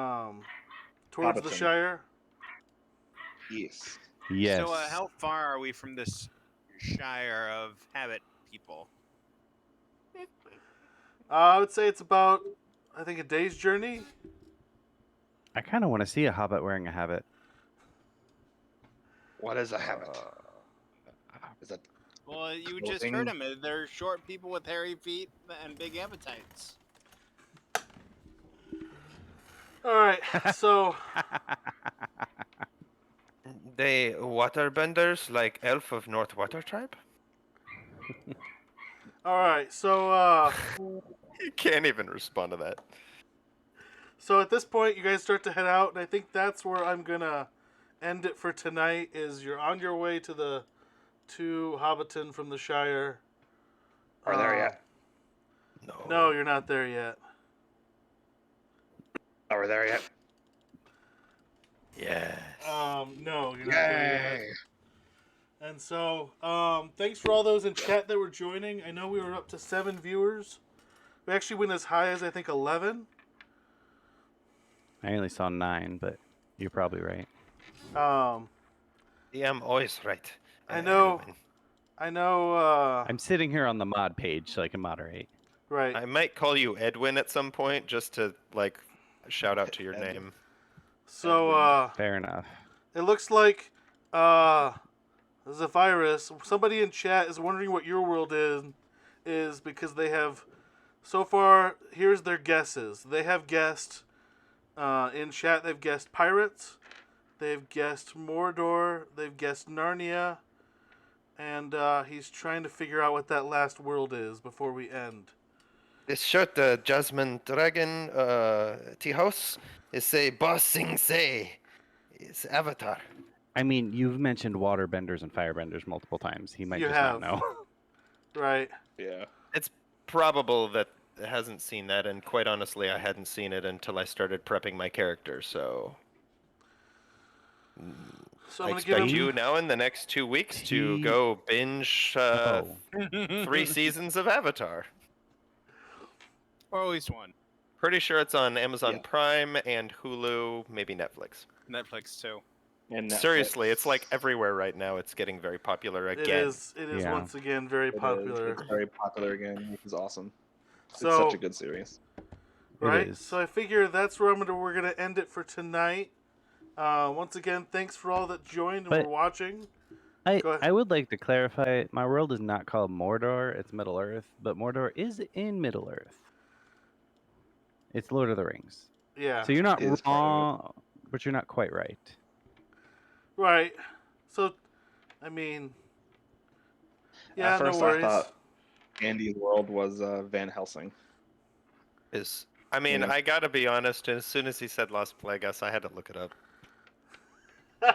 Hobbiton. Shire? Yes. Yes. So how far are we from this Shire of Habit people? I would say it's about, I think, a day's journey. I kind of want to see a hobbit wearing a habit. What is a habit? Is that Well, you just heard Clothing. them. They're short people with hairy feet and big appetites. All right. So They waterbenders like Elf of North Water Tribe? all right. So You can't even respond to that. so at this point, you guys start to head out, and I think that's where I'm gonna end it for tonight. Is you're on your way to Hobbiton from the Shire. are there yet? No, you're not there yet. Are we there yet? Yes. No, you're not there yet. Yay! And so, thanks for all those in chat that were joining. I know we were up to 7 viewers. We actually went as high as I think 11. I only saw 9, but you're probably right. Yeah, I'm always right. I know. win. I know. I'm sitting here on the mod page so I can moderate. Right. I might call you Edwin at some point just to, like, shout out to your Edwin. name. So, Fair enough. it looks like there's a virus. Somebody in chat is wondering what your world is because they have so far. Here's their guesses. They have guessed in chat. They've guessed pirates. They've guessed Mordor. They've guessed Narnia. And he's trying to figure out what that last world is before we end. This shirt, Jasmine Dragon Tea House, is say Boss Sing Say. It's Avatar. I mean, you've mentioned waterbenders and firebenders multiple times. He might You just have. not know. Right. Yeah. It's probable that it hasn't seen that, and quite honestly, I hadn't seen it until I started prepping my character, so So I I'm gonna give expect him. you now in the next 2 weeks to He- go binge Oh. 3 seasons of Avatar. Or at least one. Pretty sure it's on Amazon Yeah. Prime and Hulu, maybe Netflix. Netflix, too. And Seriously, it's Netflix. like everywhere right now. It's getting very popular again. It is. It is Yeah. once again very It is. popular. It's very popular again, which is awesome. So It's such a good series. right. is. So I figure that's where we're gonna end it for tonight. Once again, thanks for all that joined and But- were watching. I, Go ahead. I would like to clarify, my world is not called Mordor, it's Middle Earth, but Mordor is in Middle Earth. It's Lord of the Rings. Yeah. So you're not It is part of it. wrong, but you're not quite right. Right. So, I mean, yeah, At first, no worries. I thought Andy's world was Van Helsing. I mean, Yeah. I gotta be honest. As soon as he said Las Plagas, I had to look it up.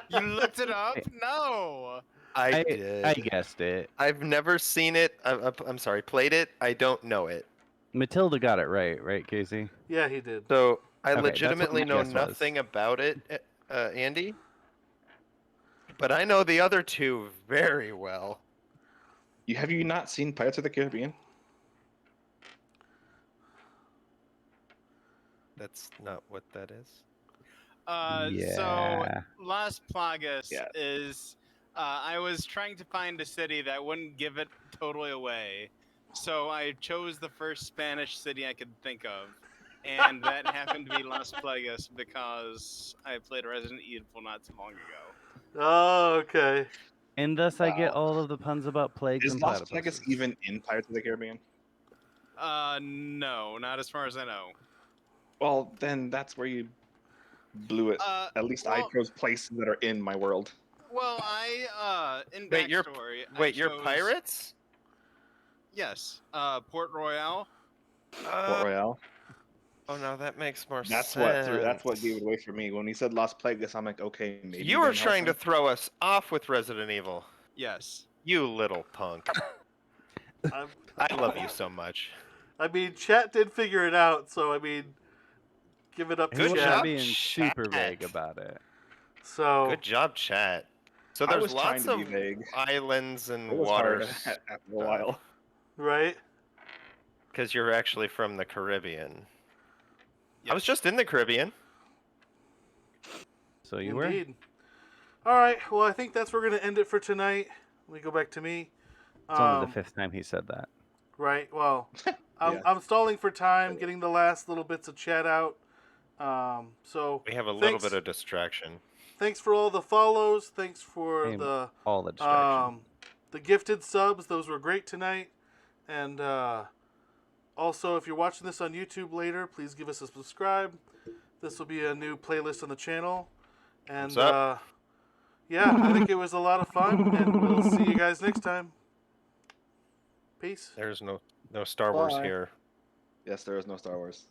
You looked it up? No! I did. I guessed it. I've never seen it. I'm sorry, played it. I don't know it. Matilda got it right, Casey? Yeah, he did. So I Okay, that's what legitimately my know guess was. nothing about it, Andy. but I know the other two very well. Have you not seen Pirates of the Caribbean? That's not what that is. So Yeah. Las Plagas Yeah. is. I was trying to find a city that wouldn't give it totally away, so I chose the first Spanish city I could think of, and that happened to be Las Plagas because I played Resident Evil not too long ago. Oh, okay. And thus I get Wow. all of the puns about plagues Is and Las Vegas platypuses. even in Pirates of the Caribbean? No, not as far as I know. Well, then that's where you blew it. At least I Well, chose places that are in my world. well, in Wait, you're backstory, Wait, I you're chose, pirates? Yes, Port Royale. Port Royale. Oh no, that makes more That's sense. what gave it away for me. When he said Las Plagas, I'm like, okay, maybe. You were Van trying to Helsing? throw us off with Resident Evil. Yes. You little punk. I'm, I love you so much. I mean, chat did figure it out, so I mean, give it up to He Good wasn't chat. job, being super chat. vague about it. So Good job, chat. So I there's was trying lots to be of vague. islands and It was hard waters after a while. right. because you're actually from the Caribbean. Yes. I was just in the Caribbean. So you were? Indeed. All right. Well, I think that's where we're gonna end it for tonight. Let me go back to me. It's only the 5th time he said that. Right. Well, Yeah. I'm stalling for time, getting the last little bits of chat out. So We have a little thanks- bit of distraction. Thanks for all the follows. Thanks for Aim the all the distraction. the gifted subs. Those were great tonight. And also, if you're watching this on YouTube later, please give us a subscribe. This will be a new playlist on the channel. And Thumbs up. yeah, I think it was a lot of fun, and we'll see you guys next time. Peace. There's no Star Wars Bye. here. Yes, there is no Star Wars.